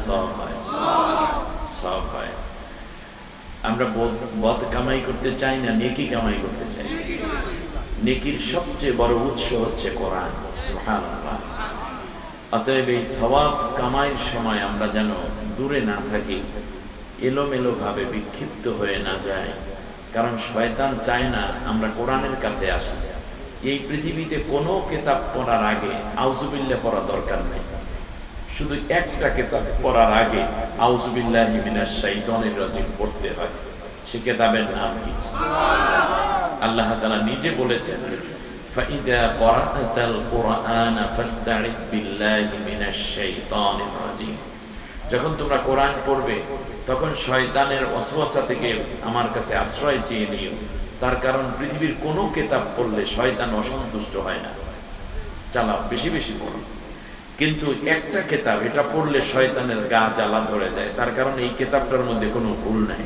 সওয়াব হয়? সওয়াব হয়। আমরা বদ কামাই করতে চাই না নেকি কামাই করতে চাই? নেকির সবচেয়ে বড় উৎস হচ্ছে কোরআন। সুবহানাল্লাহ। অতএব এই সওয়াব কামাইয়ের সময় আমরা যেন দূরে না থাকি, এলোমেলো ভাবে বিক্ষিপ্ত হয়ে না যায়। কারণ শয়তান চায় না আমরা কোরআনের কাছে আসি। এই পৃথিবীতে কোনো কিতাব পড়ার আগে আউযুবিল্লাহ পড়া দরকার নেই। শুধু একটা কিতাব পড়ার আগে আউযুবিল্লাহি মিনাশ শাইতানির রাজিম পড়তে হয়। সে কিতাবের নাম কি? আল্লাহ তাআলা নিজে বলেছেন, ফাইদা ক্বরাআতাল কুরআনা ফাসতাইদ বিল্লাহি মিনাশ শাইতানির রাজিম। যখন তোমরা কোরআন পড়বে তখন শয়তানের ওয়াসওয়াসা থেকে আমার কাছে আশ্রয় চেয়ে নিও। তার কারণ পৃথিবীর কোনো কিতাব পড়লে শয়তান অসন্তুষ্ট হয় না। চালাও, বেশি বেশি পড়ো। কিন্তু একটা কিতাব, এটা পড়লে শয়তানের গা জ্বালা ধরে যায়। তার কারণ এই কিতাবটার মধ্যে কোনো ভুল নাই।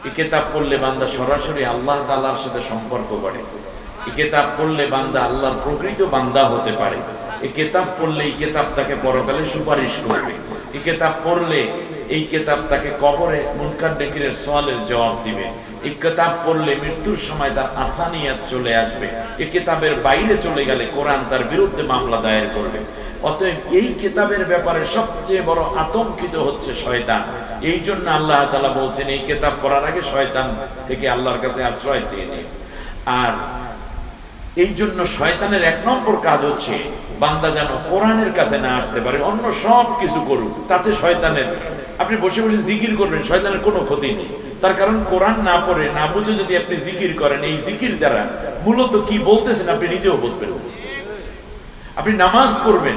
এই কিতাব পড়লে বান্দা সরাসরি আল্লাহ তাআলার সাথে সম্পর্ক বাড়ে। এই কিতাব পড়লে বান্দা আল্লাহর প্রকৃত বান্দা হতে পারে। এই কিতাব পড়লে এই কিতাব তাকে পরকালে সুপারিশ করবে। এই কিতাব পড়লে এই কিতাব তাকে কবরে মুনকার নেকিরের সওয়ালের জবাব দিবে। এই কিতাব পড়লে মৃত্যুর সময় তার আসানিয়াত চলে আসবে। এই কিতাবের বাইরে চলে গেলে কোরআন তার বিরুদ্ধে মামলা দায়ের করবে। অতএব এই কিতাবের ব্যাপারে সবচেয়ে বড় আতঙ্কিত হচ্ছে শয়তান। এই জন্য আল্লাহ তাআলা বলছেন এই কিতাব পড়ার আগে শয়তান থেকে আল্লাহর কাছে আশ্রয় চেয়ে নিন। আর এই জন্য শয়তানের এক নম্বর কাজ হচ্ছে বান্দা যেন কোরআনের কাছে না আসতে পারে, অন্য সব কিছু করুক। তাতে শয়তানের, আপনি বসে বসে জিকির করবেন, শয়তানের কোনো ক্ষতি নেই। তার কারণ কোরআন না পড়ে না বুঝে যদি আপনি জিকির করেন, এই জিকির দ্বারা মূলত কি বলতেছেন আপনি নিজেও বুঝবেন। আপনি নামাজ পড়বেন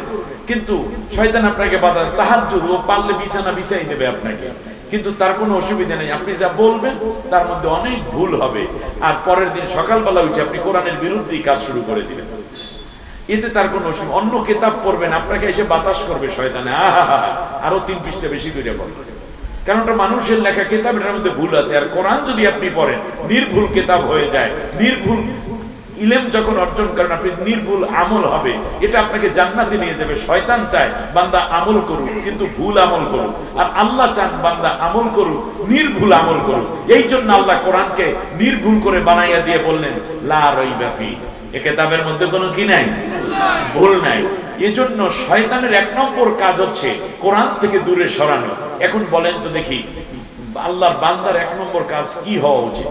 কিন্তু শয়তান আপনাকে বাধা, তাহাজ্জুদ ও পারলে বিছানা বিছাই দেবে আপনাকে, কিন্তু তার কোনো অসুবিধা নেই। আপনি যা বলবেন তার মধ্যে অনেক ভুল হবে, আর পরের দিন সকালবেলা উঠে আপনি কোরআনের বিরুদ্ধেই কাজ শুরু করে দিবেন। এতে তার কোনো অসুবিধা। অন্য কিতাব পড়বেন, আপনাকে এসে বাতাস করবে শয়তানে, আহা আরো 3 পৃষ্ঠা বেশি করে পড়বেন। কারণ ওটা মানুষের লেখা কিতাব, এটার মধ্যে ভুল আছে। আর কোরআন যদি আপনি পড়েন, নির্ভুল কিতাব হয়ে যায়। নির্ভুল ইলম যখন অর্জন করেন আপনি, নির্ভুল আমল হবে। এটা আপনাকে জান্নাতে নিয়ে যাবে। শয়তান চায় বান্দা আমল করুক কিন্তু ভুল আমল করুক, আর আল্লাহ চান বান্দা আমল করুক, নির্ভুল আমল করুক। এই জন্য আল্লাহ কোরআনকে নির্ভুল করে বানাইয়া দিয়ে বললেন লা রাইবা ফি, এই কিতাবের মধ্যে কোনো কি নাই, ভুল নাই। এজন্য শয়তানের এক নম্বর কাজ হচ্ছে কোরআন থেকে দূরে সরানো। এখন বলেন তো দেখি, আল্লাহর বান্দার এক নম্বর কাজ কি হওয়া উচিত?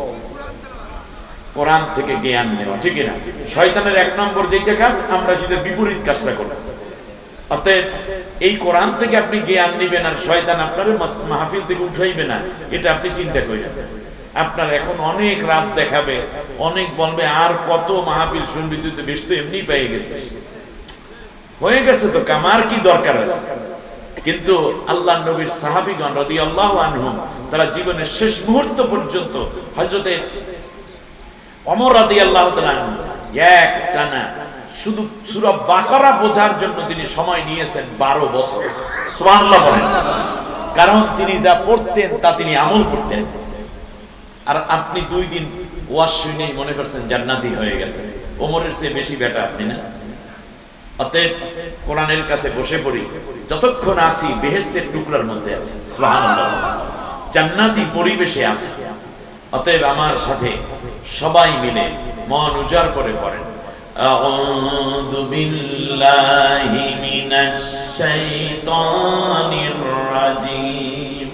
কোরআন থেকে জ্ঞান নেওয়া, ঠিক না? শয়তানের এক নম্বর যেটা কাজ, আমরা সেটা বিপরীত কাজটা করি। অতএব এই কোরআন থেকে আপনি জ্ঞান নেবেন আর শয়তান আপনার মাহফিল থেকে উঠাইবে না, এটা আপনি চিন্তা করেন। আপনার এখন অনেক রাত দেখাবে, অনেক বলবে আর কত মাহফিল শুনবি, তুই তো বেশ তো এমনি পেয়ে গেছিস, হয়ে গেছে তো কামার কি দরকার আছে। কিন্তু আল্লাহ নবীর সাহাবীগণ রাদিয়াল্লাহু আনহুম, তারা জীবনের শেষ মুহূর্ত পর্যন্ত হযরতে ওমর রাদিয়াল্লাহু তাআলা একটানা শুধু সূরা বাকারা বোঝার জন্য তিনি সময় নিয়েছেন 12 বছর। সুবহানাল্লাহ বলেন। কারণ তিনি যা পড়তেন তা তিনি আমল করতেন। আর আপনি 2 দিন ওয়াজ শুনে মনে করছেন জান্নাতি হয়ে গেছেন। ওমরের চেয়ে বেশি বেটা আপনি না? অতএব কোরআনের কাছে বসে পড়ি, যতক্ষণ আসি বেহেশতের টুকরার মধ্যে আছি। সুবহানাল্লাহ, জান্নাতি পরিবেশে আছি। অতএব আমার সাথে সবাই মিলে মন উজাড় করে পড়েন, আউযু বিল্লাহি মিনাশ শাইতানির রাজিম,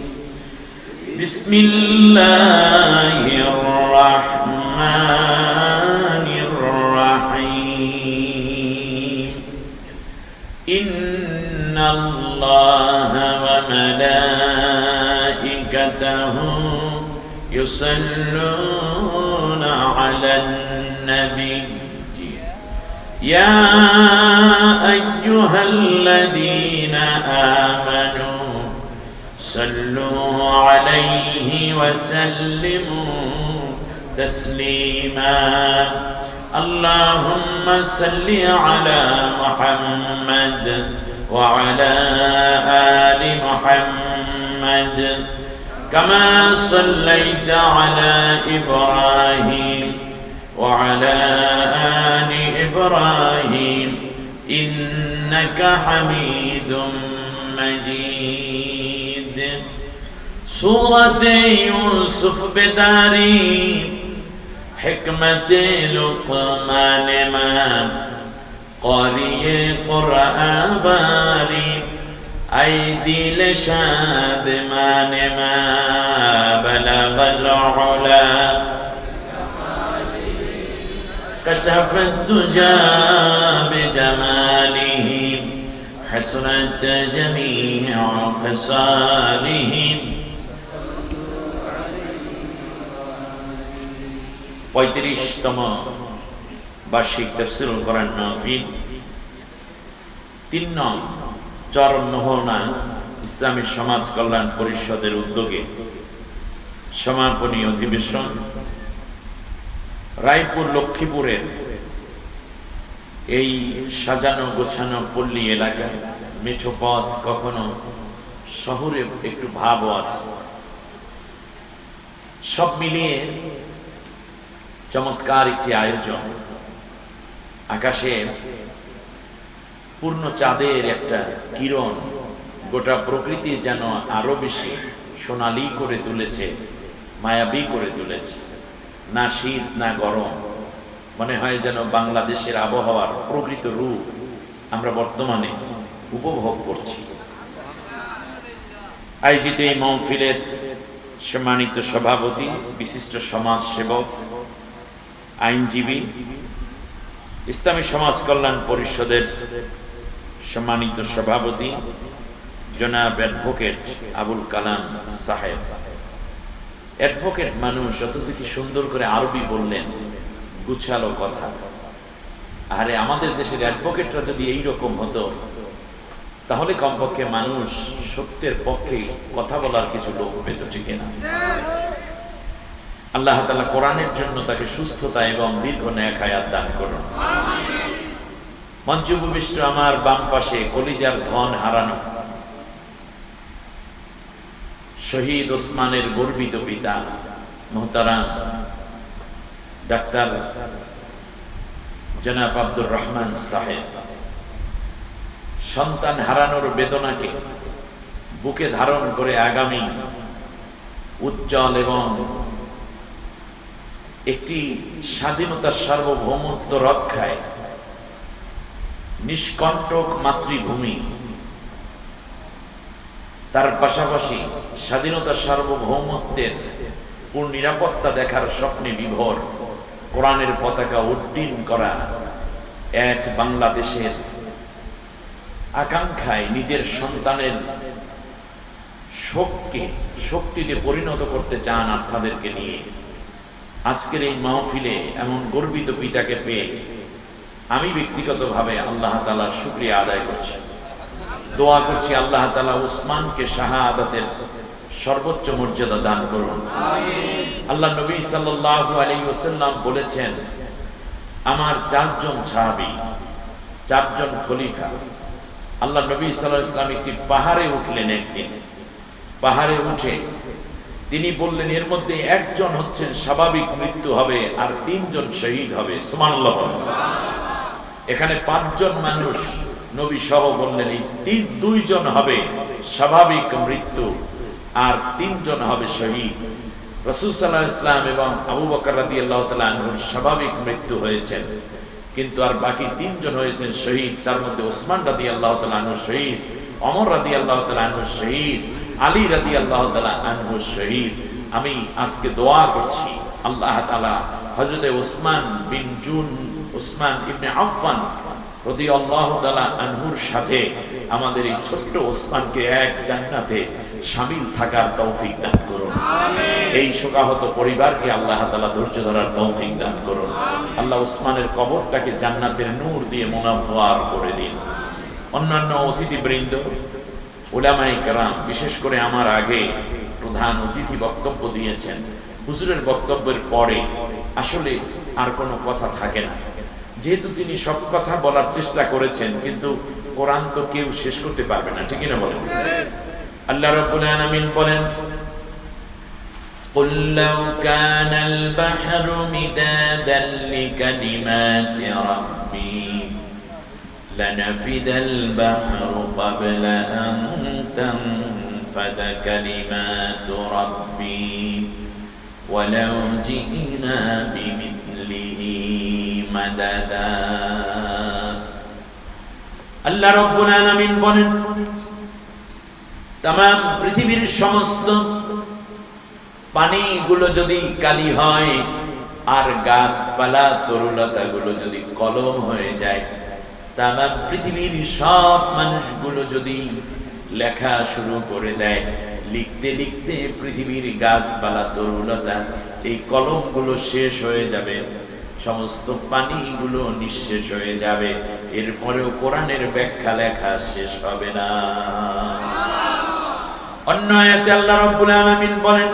বিসমিল্লাহির রাহমানির রাহিম, ইন্নাল্লাহা ওয়া মালাইকাতাহু ইউসাল্লুনা আলান নবী, ইয়া আইয়ুহাল্লাযীনা আমানু সাল্লু আলাইহি ওয়া সাল্লিমু তাসলিমা, আল্লাহুম্মা সাল্লি আলা মুহাম্মাদ ওয়া আলা আলি মুহাম্মাদ কামা সাল্লাইতা আলা ইব্রাহিম ওয়া আলা আলি ইব্রাহিম ইন্নাকা হামিদুম মাজিদ। सूरत यूसुफ बेदारी हिकमत लुक़मान मां क़ारिए क़ुरआन बारी ऐ दिल शादमान मां बलगल उला कशफ दुजा बिजमालिही हसरत जमीअ खसालिही। 35তম বার্ষিক তাফসীরুল কোরআন মাহফিল 3 নং চরম মোহনা ইসলামী সমাজ কল্যাণ পরিষদের উদ্যোগে সমাপনী অধিবেশন রায়পুর লক্ষ্মীপুরের এই সাজানো গোছানো পল্লী এলাকা, মেছো পথ, কখনো শহরে একটু ভাবও আছে, সব মিলিয়ে চমৎকার একটি আয়োজন। আকাশে পূর্ণ চাঁদের একটা কিরণ গোটা প্রকৃতি যেন আরো বেশি সোনালী করে তুলেছে, মায়াবী করে তুলেছে। না শীত না গরম, মনে হয় যেন বাংলাদেশের আবহাওয়ার প্রকৃত রূপ আমরা বর্তমানে উপভোগ করছি। আয়োজিত এই মাহফিলের সম্মানিত সভাপতি, বিশিষ্ট সমাজ সেবক, আইনজীবী, ইসলামী সমাজ কল্যাণ পরিষদের সম্মানিত সভাপতি জনাব অ্যাডভোকেট আবুল কালাম সাহেব। অ্যাডভোকেট মানুষ, অথচ কি সুন্দর করে আরবি বললেন, গুছালো কথা। আরে আমাদের দেশের অ্যাডভোকেটরা যদি এইরকম হতো, তাহলে কমপক্ষে মানুষ সত্যের পক্ষে কথা বলার কিছু লোক পেত, ঠিক না? আল্লাহ তাআলা কোরআনের জন্য তাকে সুস্থতা এবং দীর্ঘ নেক হায়াত দান করুন। মঞ্চে উপবিষ্ট আমার বাম পাশে কলিজার ধন হারানো শহীদ ওসমানের গর্বিত পিতা মুহতারাম ডাক্তার জনাব আব্দুর রহমান সাহেব সন্তান হারানোর বেদনাকে বুকে ধারণ করে আগামী উজ্জ্বল এবং একটি স্বাধীনতার সার্বভৌমত্ব রক্ষায় নিষ্কণ্টক মাতৃভূমি, তার পাশাপাশি স্বাধীনতার সার্বভৌমত্বের পূর্ণ নিরাপত্তা দেখার স্বপ্নে বিভোর, কোরআনের পতাকা উড্ডীন করা এক বাংলাদেশের আকাঙ্ক্ষায় নিজের সন্তানের শোককে শক্তিতে পরিণত করতে চান আপনাদেরকে নিয়ে আজকের এই মাহফিলে এমন গর্বিত পিতাকে পেয়ে আমি ব্যক্তিগতভাবে আল্লাহ তাআলার শুকরিয়া আদায় করছি, দোয়া করছি আল্লাহ তাআলা উসমানকে শাহাদাতের সর্বোচ্চ মর্যাদা দান করুন। আল্লাহ নবী সাল্লাল্লাহু আলাইহি ওয়াসাল্লাম বলেছেন, আমার 4 জন সাহাবী, 4 জন খলিফা। আল্লাহ নবী সাল্লাল্লাহু আলাইহি ওয়াসাল্লাম একটি পাহাড়ে উঠলেন। একদিন পাহাড়ে উঠে তিনি বললেন, এর মধ্যে একজন হচ্ছেন স্বাভাবিক মৃত্যু হবে আর 3 জন শহীদ হবে। সুবহানাল্লাহ। এখানে 5 জন মানুষ নবী সহ বললেন, এই 2 জন হবে স্বাভাবিক মৃত্যু আর 3 জন হবে শহীদ। রাসূল সাল্লাল্লাহু আলাইহি ওয়াসাল্লাম এবং আবু বকর রাদিয়াল্লাহু তাআলা আনহু স্বাভাবিক মৃত্যু হয়েছেন, কিন্তু আর বাকি 3 জন হয়েছেন শহীদ। তার মধ্যে ওসমান রাদিয়াল্লাহু তাআলা আনহু শহীদ, ওমর রাদিয়াল্লাহু তাআলা আনহু শহীদ, আলী রাদিয়াল্লাহু তাআলা আনহু শহীদ। আমি আজকে দোয়া করছি আল্লাহ তাআলা হযরত ওসমান ইবনে আফফান রাদিয়াল্লাহু তাআলা আনহুর সাথে আমাদের এই ছোট্ট ওসমানকে এক জান্নাতে শামিল থাকার তৌফিক দান করুন। এই শোকাহত পরিবারকে আল্লাহ তাআলা ধৈর্য ধরার তৌফিক দান করুন। আল্লাহ ওসমানের কবরটাকে জান্নাতের নূর দিয়ে মুনাওয়ার করে দিন। অন্যান্য অতিথিবৃন্দ, উলামায়ে কেরাম, বিশেষ করে আমার আগে প্রধান অতিথি বক্তব্য দিয়েছেন, হুজুরের বক্তব্যের পরে আসলে আর কোনো কথা থাকে না, যেহেতু তিনি সব কথা বলার চেষ্টা করেছেন, কিন্তু কোরআন তো কেউ শেষ করতে পারবে না, ঠিক না বলেন? আল্লাহ রাব্বুল আলামিন বলেন, قُلْ لَوْ كَانَ الْبَحْرُ مِدَادًا لِكَلِمَاتِ رَبِّي لَنَفِدَ الْبَحْرُ قَبْلَ أَن تَنفَدَ تنفد كلمات ربي ولو جئنا بمثله مددا আল্লাহ রাব্বুল আলামিন বলেন तमाम পৃথিবীর সমস্ত পানিগুলো যদি কালি হয় আর গাছপালা তরুলতাগুলো যদি কলম হয়ে যায়, तमाम পৃথিবীর সব মানুষগুলো যদি লেখা শুরু করে দেয়, লিখতে লিখতে পৃথিবীর গাছপালা তরুলতা এই কলমগুলো শেষ হয়ে যাবে, সমস্ত পানিগুলো নিঃশেষ হয়ে যাবে, এরপরেও কোরআনের ব্যাখ্যা লেখা শেষ হবে না। অন্য আয়াতে আল্লাহ রাব্বুল আলামিন বলেন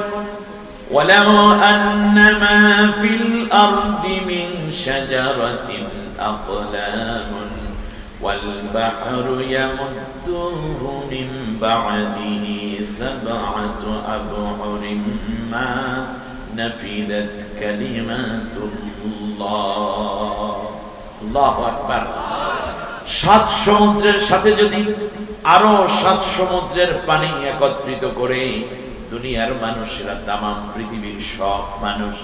ওয়ালাউ আন্নামা ফিল আরদি মিন শাজারাতিন আকলামুন ওয়াল বাহরু ইয়ামুদ্দুহু মিন বা'দিহি সাব'আতু আবহুরিম মা নাফিদাত কালিমাতুল্লাহ। আল্লাহু আকবার। সাত সমুদ্রের সাথে যদি আরো সাত সমুদ্রের পানি একত্রিত করে দুনিয়ার মানুষেরা, তামাম পৃথিবীর সব মানুষ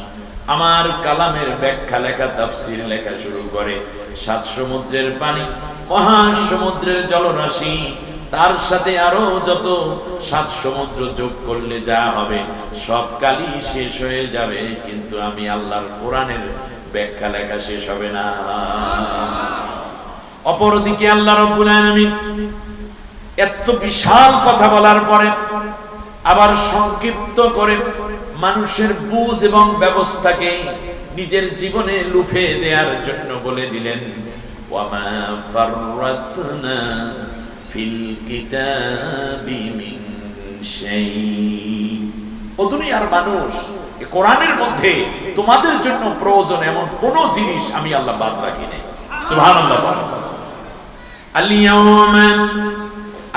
আমার কালামের ব্যাখ্যা লেখা, তাফসীর লেখা শুরু করে, সাত সমুদ্রের পানি, মহাসমুদ্রের জলরাশি, তার সাথে আরো যত সাত সমুদ্র যোগ করলে যা হবে সব কালি শেষ হয়ে যাবে, কিন্তু আমি আল্লাহর কোরআনের ব্যাখ্যা লেখা শেষ হবে না। অপরদিকে আল্লাহ রাব্বুল আলামিন এত বিশাল কথা বলার পরে আবার সংক্ষিপ্ত করে মানুষের বুঝ এবং ব্যবস্থাকে নিজের জীবনে লুফে দেওয়ার জন্য বলে দিলেন ওয়ামা ফাররাতনা ফিল কিতাবি মিন শাই। ও দুনিয়ার মানুষ, এই কোরআনের মধ্যে তোমাদের জন্য প্রয়োজন এমন কোন জিনিস আমি আল্লাহ বাদ রাখি নাই। সুবহানাল্লাহ। আল-ইয়াওমা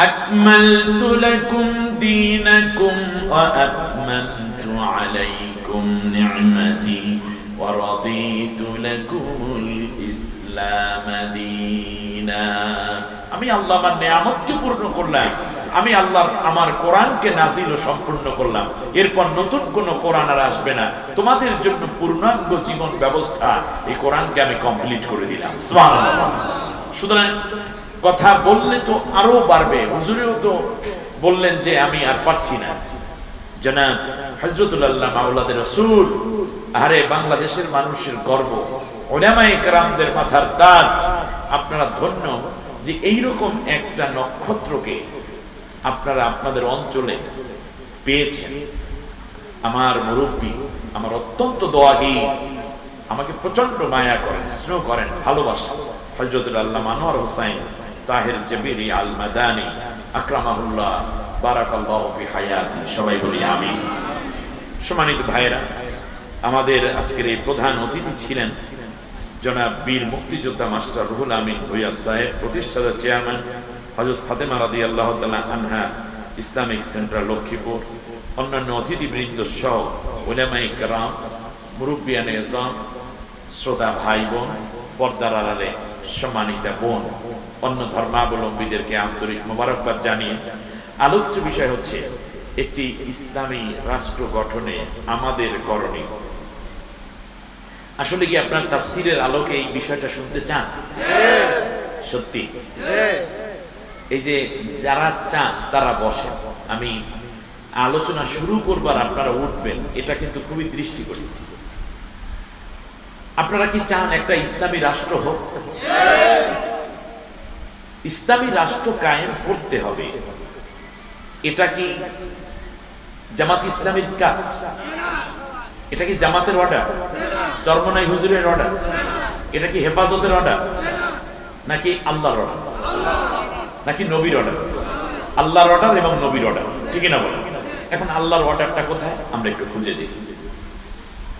আকমালতু লাকুম দীনাকুম ওয়া আতমামতু আলাইকুম নি'মাতি ওয়া রাদিতু লাকুমুল ইসলাম দীনা। আমি আল্লাহ আমার নিয়ামতকে পূর্ণ করলাম, আমি আল্লাহ আমার কোরআনকে নাজিল ও সম্পূর্ণ করলাম, এরপর নতুন কোন কোরআন আর আসবে না, তোমাদের জন্য পূর্ণাঙ্গ জীবন ব্যবস্থা এই কোরআনকে আমি কমপ্লিট করে দিলাম। সুবহানাল্লাহ। সুতরাং কথা বললে তো আরো বাড়বে। হুজুরেও তো বললেন যে আমি আর পারছি না। জনাব হযরতুল আল্লাহ মাওলানা রাসূল, আরে বাংলাদেশের মানুষের গর্ব, উলামায়ে কেরামদের মাথার তাজ, আপনারা ধন্য যে এইরকম একটা নক্ষত্রকে আপনারা আপনাদের অঞ্চলে পেয়েছেন। আমার মুরব্বী, আমার অত্যন্ত দোয়াগী, আমাকে প্রচন্ড মায়া করেন, স্নেহ করেন, ভালোবাসেন হযরতুল আল্লামা আনোয়ার হোসেন তাহের জবেরি আল মাদানী আকরামাহুল্লাহ বারাকাল্লাহু ফি হায়াতি। সবাই বলি আমিন। সম্মানিত ভাইরা, আমাদের আজকের এই প্রধান অতিথি ছিলেন জনাব বীর মুক্তিযোদ্ধা মাস্টার রুহুল আমিন ভূঁইয়া সাহেব, প্রতিষ্ঠাতা চেয়ারম্যান হযরত ফাতেমা রাদিয়াল্লাহু তাআলা আনহা ইসলামিক সেন্টার লক্ষ্মীপুর, অন্যান্য অতিথিবৃন্দ সহ উলামায়ে কেরাম, মুরব্বিয়ানে ইসলাম, শ্রোতা ভাই বোন, পর্দার আড়ালে সম্মানিতা বোন, অন্য ধর্মাবলম্বীদেরকে আন্তরিক মোবারকবাদ জানিয়ে আলোচ্য বিষয় হচ্ছে একটি ইসলামী রাষ্ট্র গঠনে আমাদের করণীয়। আসলে কি আপনার তাফসীরের আলোকে এই বিষয়টা শুনতে চান? সত্যি? এই যে যারা চান তারা বসেন, আমি আলোচনা শুরু করবার আপনারা উঠবেন, এটা কিন্তু খুবই দৃষ্টিকটু। আপনারা কি চান একটা ইসলামী রাষ্ট্র হোক? ইসলামী রাষ্ট্র কায়েম করতে হবে, এটা কি জামাত ইসলামীর কাজ? এটা কি জামাতের অর্ডার, চরমনাই হুজুরের অর্ডার? এটা কি হেফাজতের অর্ডার, নাকি আল্লাহর অর্ডার, নাকি নবীর অর্ডার? আল্লাহর অর্ডার এবং নবীর অর্ডার, ঠিক না বলেন? এখন আল্লাহর অর্ডারটা কোথায় আমরা একটু খুঁজে দেখি।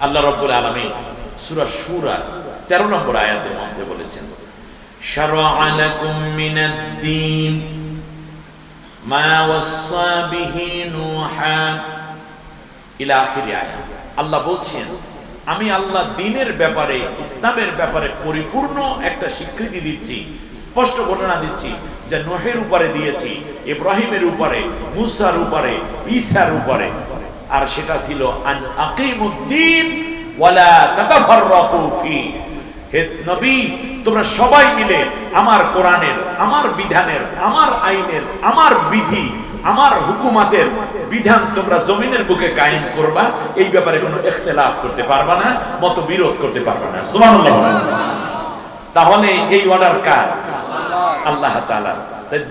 আল্লাহ রাব্বুল আলামিন সূরা শুরা 13 নম্বর আয়াতের মধ্যে বলেছেন শারআ লাকুম মিনাদ-দীন মা ওয়াসসা বিহি নূহা ইলা আখির আয়াত। আল্লাহ বলছেন আমি আল্লাহ দ্বীনের ব্যাপারে, ইসলামের ব্যাপারে পরিপূর্ণ একটা স্বীকৃতি দিচ্ছি স্পষ্ট ঘটনা দিচ্ছি যে নূহের উপরে দিয়েছি, ইব্রাহিমের উপরে, মুসার উপরে, ঈসার উপরে। আর সেটা ছিল আন আকিমুদ্দিন ওয়ালা তাতাফাররাকু ফি। হে নবী, তোমরা সবাই মিলে আমার কোরআনের, আমার বিধানের, আমার আইনের, আমার বিধি, আমার হুকুমাতের বিধান তোমরা জমিনের বুকে কায়েম করবা। এই ব্যাপারে কোনো ইখতিলাফ করতে পারবা না, মতবিরোধ করতে পারবা না। সুবহানাল্লাহ। তাহলে এই অর্ডার কার? আল্লাহ তাআলা।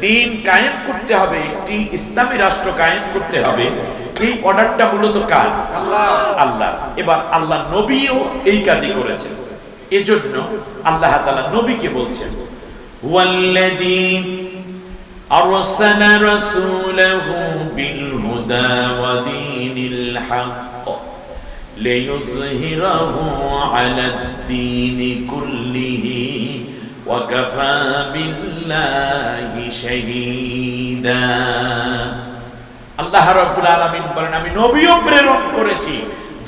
দিন কায়েম করতে হবে, একটি ইসলামী রাষ্ট্র কায়েম করতে হবে, এই অর্ডারটা মূলত কার? আল্লাহ। এবার আল্লাহ নবীও এই কাজই করেছেন। এজন্য আল্লাহ তাআলা নবীকে বলছেন, হুয়াল্লাযী আরসালা রাসূলাহু বিল হুদা ওয়া দীনিল হক লিইয়ুযহিরাহু আলাদ দীনি কুল্লিহি ওয়া কাফা বিল্লাহি শাহীদা। আল্লাহ রাব্বুল আলামিন বলেন, আমি নবীও প্রেরণ করেছি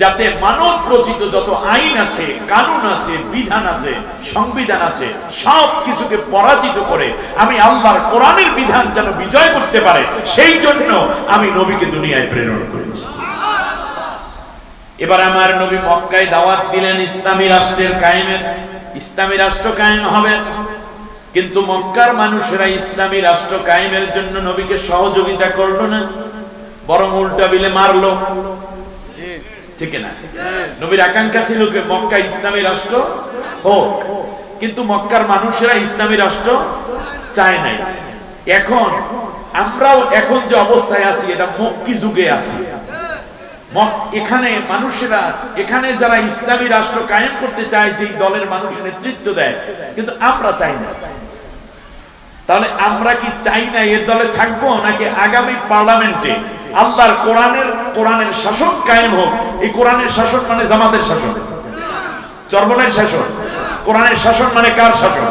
যাতে মানব রচিত যত আইন আছে, কানুন আছে, বিধান আছে, সংবিধান আছে, সব কিছুকে পরাজিত করে আমি আল্লাহর কোরআনের বিধান যেন বিজয় করতে পারে, সেই জন্য আমি নবীকে দুনিয়ায় প্রেরণ করেছি। এবার আমার নবী মক্কায় দাওয়াত দিলেন ইসলামী রাষ্ট্রের কায়েমের, ইসলামী রাষ্ট্র কায়েম হবে। কিন্তু মক্কার মানুষেরা ইসলামী রাষ্ট্র কায়েমের জন্য নবীকে সহযোগিতা করলো না, বরং উল্টা বিলে মারলো। ঠিক না? নবীর আকাঙ্ক্ষা ছিল যে মক্কা ইসলামী রাষ্ট্র হোক, কিন্তু মক্কার মানুষেরা ইসলামী রাষ্ট্র চায় নাই। এখন আমরাও এখন যে অবস্থায় আছি, এটা মক্কি যুগে আছি। এখানে মানুষেরা, এখানে যারা ইসলামী রাষ্ট্র কায়েম করতে চায়, যে দলের মানুষ নেতৃত্ব দেয়, কিন্তু আমরা চাই না। তাহলে আমরা কি চাই না এর দলে থাকবো, নাকি আগামী পার্লামেন্টে আল্লাহর কোরআনের শাসন কায়েম হোক? এই কোরআনের শাসন মানে জামাতের শাসন, চরমনের শাসন। কোরআনের শাসন মানে কার শাসন?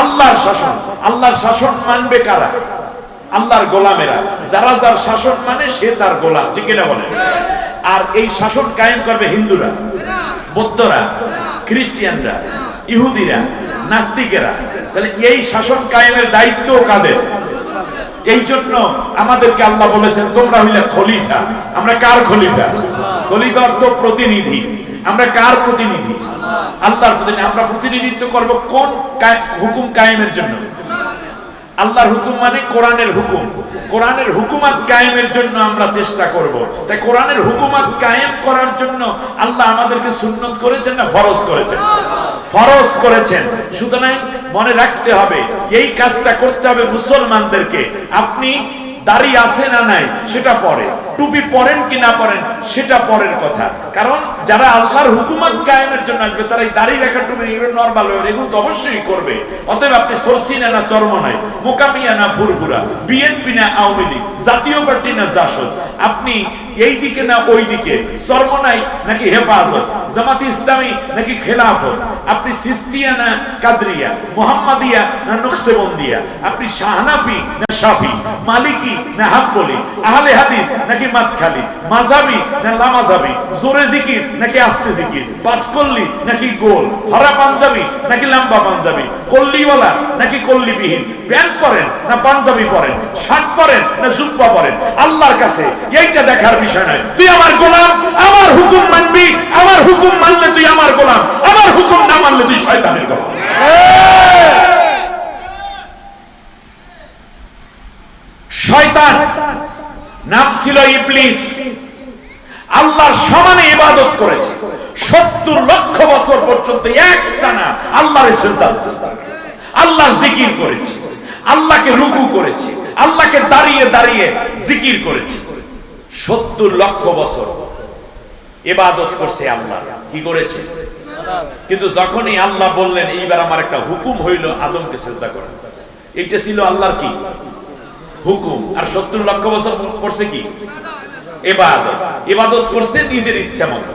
আল্লাহর শাসন। আল্লাহর শাসন মানবে কারা? আল্লাহর গোলামেরা। যারা যার শাসন মানে সে তার গোলাম। ঠিক না বলে? আর এই শাসন কায়েম করবে হিন্দুরা, বৌদ্ধরা, খ্রিস্টানরা, ইহুদিরা, নাস্তিকেরা। তাহলে এই শাসন কায়েমের দায়িত্ব কাদের? এই জন্য আমাদেরকে আল্লাহ বলেছেন, তোমরা হইলে খলিফা। আমরা কার খলিফা? খলিফা অর্থ প্রতিনিধি। আমরা কার প্রতিনিধি? আল্লাহর প্রতিনিধি। আমরা প্রতিনিধিত্ব করব কোন হুকুম কায়েমের জন্য? আল্লাহর হুকুম মানে কোরআনের হুকুম। কোরআনের হুকুমাত কায়েমের জন্য আমরা চেষ্টা করব। তাই কোরআনের হুকুমাত কায়েম করার জন্য আল্লাহ আমাদেরকে সুন্নত করেছেন না ফরজ করেছেন? ফরজ করেছেন। সুতরাং মনে রাখতে হবে, এই কাজটা করতে হবে মুসলমানদেরকে। আপনি দাড়ি আছে না নাই সেটা পরে, টুপি পরেন কি না পরেন সেটা পরের কথা। কারণ যারা আল্লাহর হুকুমত কায়েমের জন্য আসবে, তারা এই দাড়ি রাখা, টুপি, এগুলো নরমাল, এগুলো তো অবশ্যই করবে। অতএব আপনি সরসিনা না চরমনাই, মোকামিয়া না ফুরফুরা, বিএনপি না আওয়ামী লীগ, জাতীয় পার্টি না জাসদ, আপনি এই দিকে না ওই দিকে, চরমনাই নাকি হেফাজত, জামাতি ইসলামী নাকি খেলাফত, আপনি সিস্তিয়া না কাদরিয়া, মুহাম্মাদিয়া না নকশবন্দিয়া, আপনি শাহনাফি না শাফি, মালিকি না হাম্বলি, আহলে হাদিস নাকি মাতখালি, মাযহাবি না লামাযহাবি, জোরে জিকির নাকি আস্তে জিকির, পাঁচকল্লি নাকি গোল, ফারা পাঞ্জাবি নাকি লম্বা পাঞ্জাবি, কল্লিওয়ালা নাকি কল্লিবিহীন, প্যান্ট পরেন না পাঞ্জাবি পরেন, শার্ট পরেন না জুব্বা পরেন, আল্লাহর কাছে এইটা দেখার বিষয় নয়। তুই আমার গোলাম, আমার হুকুম মানবি, আমার হুকুম মানলে তুই আমার গোলাম, আমার হুকুম না মানলে তুই শয়তানের গোলাম। শয়তান নাম ছিল ইবলিস। আল্লাহর সমানে ইবাদত করেছে 70 লক্ষ বছর পর্যন্ত একটানা আল্লাহর সিজদা করেছে, আল্লাহর জিকির করেছে, আল্লাহকে রুকু করেছে, আল্লাহকে দাঁড়িয়ে দাঁড়িয়ে জিকির করেছে। 70 লক্ষ বছর ইবাদত করছে আল্লাহ। কি করেছে? কিন্তু যখনই আল্লাহ বললেন এইবার আমার একটা হুকুম হইল আদমকে সিজদা করেন, এইটা ছিল আল্লাহর কি হুকুম। আর 70 লক্ষ বছর করছে কি? ইবাদত। ইবাদত করছে নিজের ইচ্ছা মতো।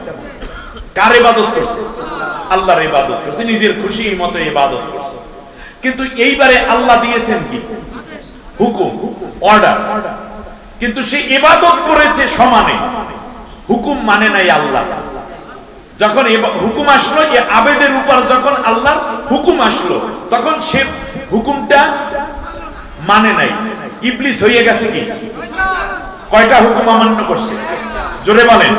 কার ইবাদত করছে? আল্লাহর ইবাদত করছে, নিজের খুশি মতো ইবাদত করছে। কিন্তু এইবারে আল্লাহ দিয়েছেন কি? হুকুম, অর্ডার। কিন্তু সে ইবাদত করেছে সমানে, হুকুম মানে নাই আল্লাহ। যখন হুকুম আসলো, এই আবেদের উপর যখন আল্লাহর হুকুম আসলো, তখন সে হুকুমটা মানে নাই, ইবলিস হয়ে গেছে কি? কয়টা হুকুম অমান্য করছে? জোরে বলেন।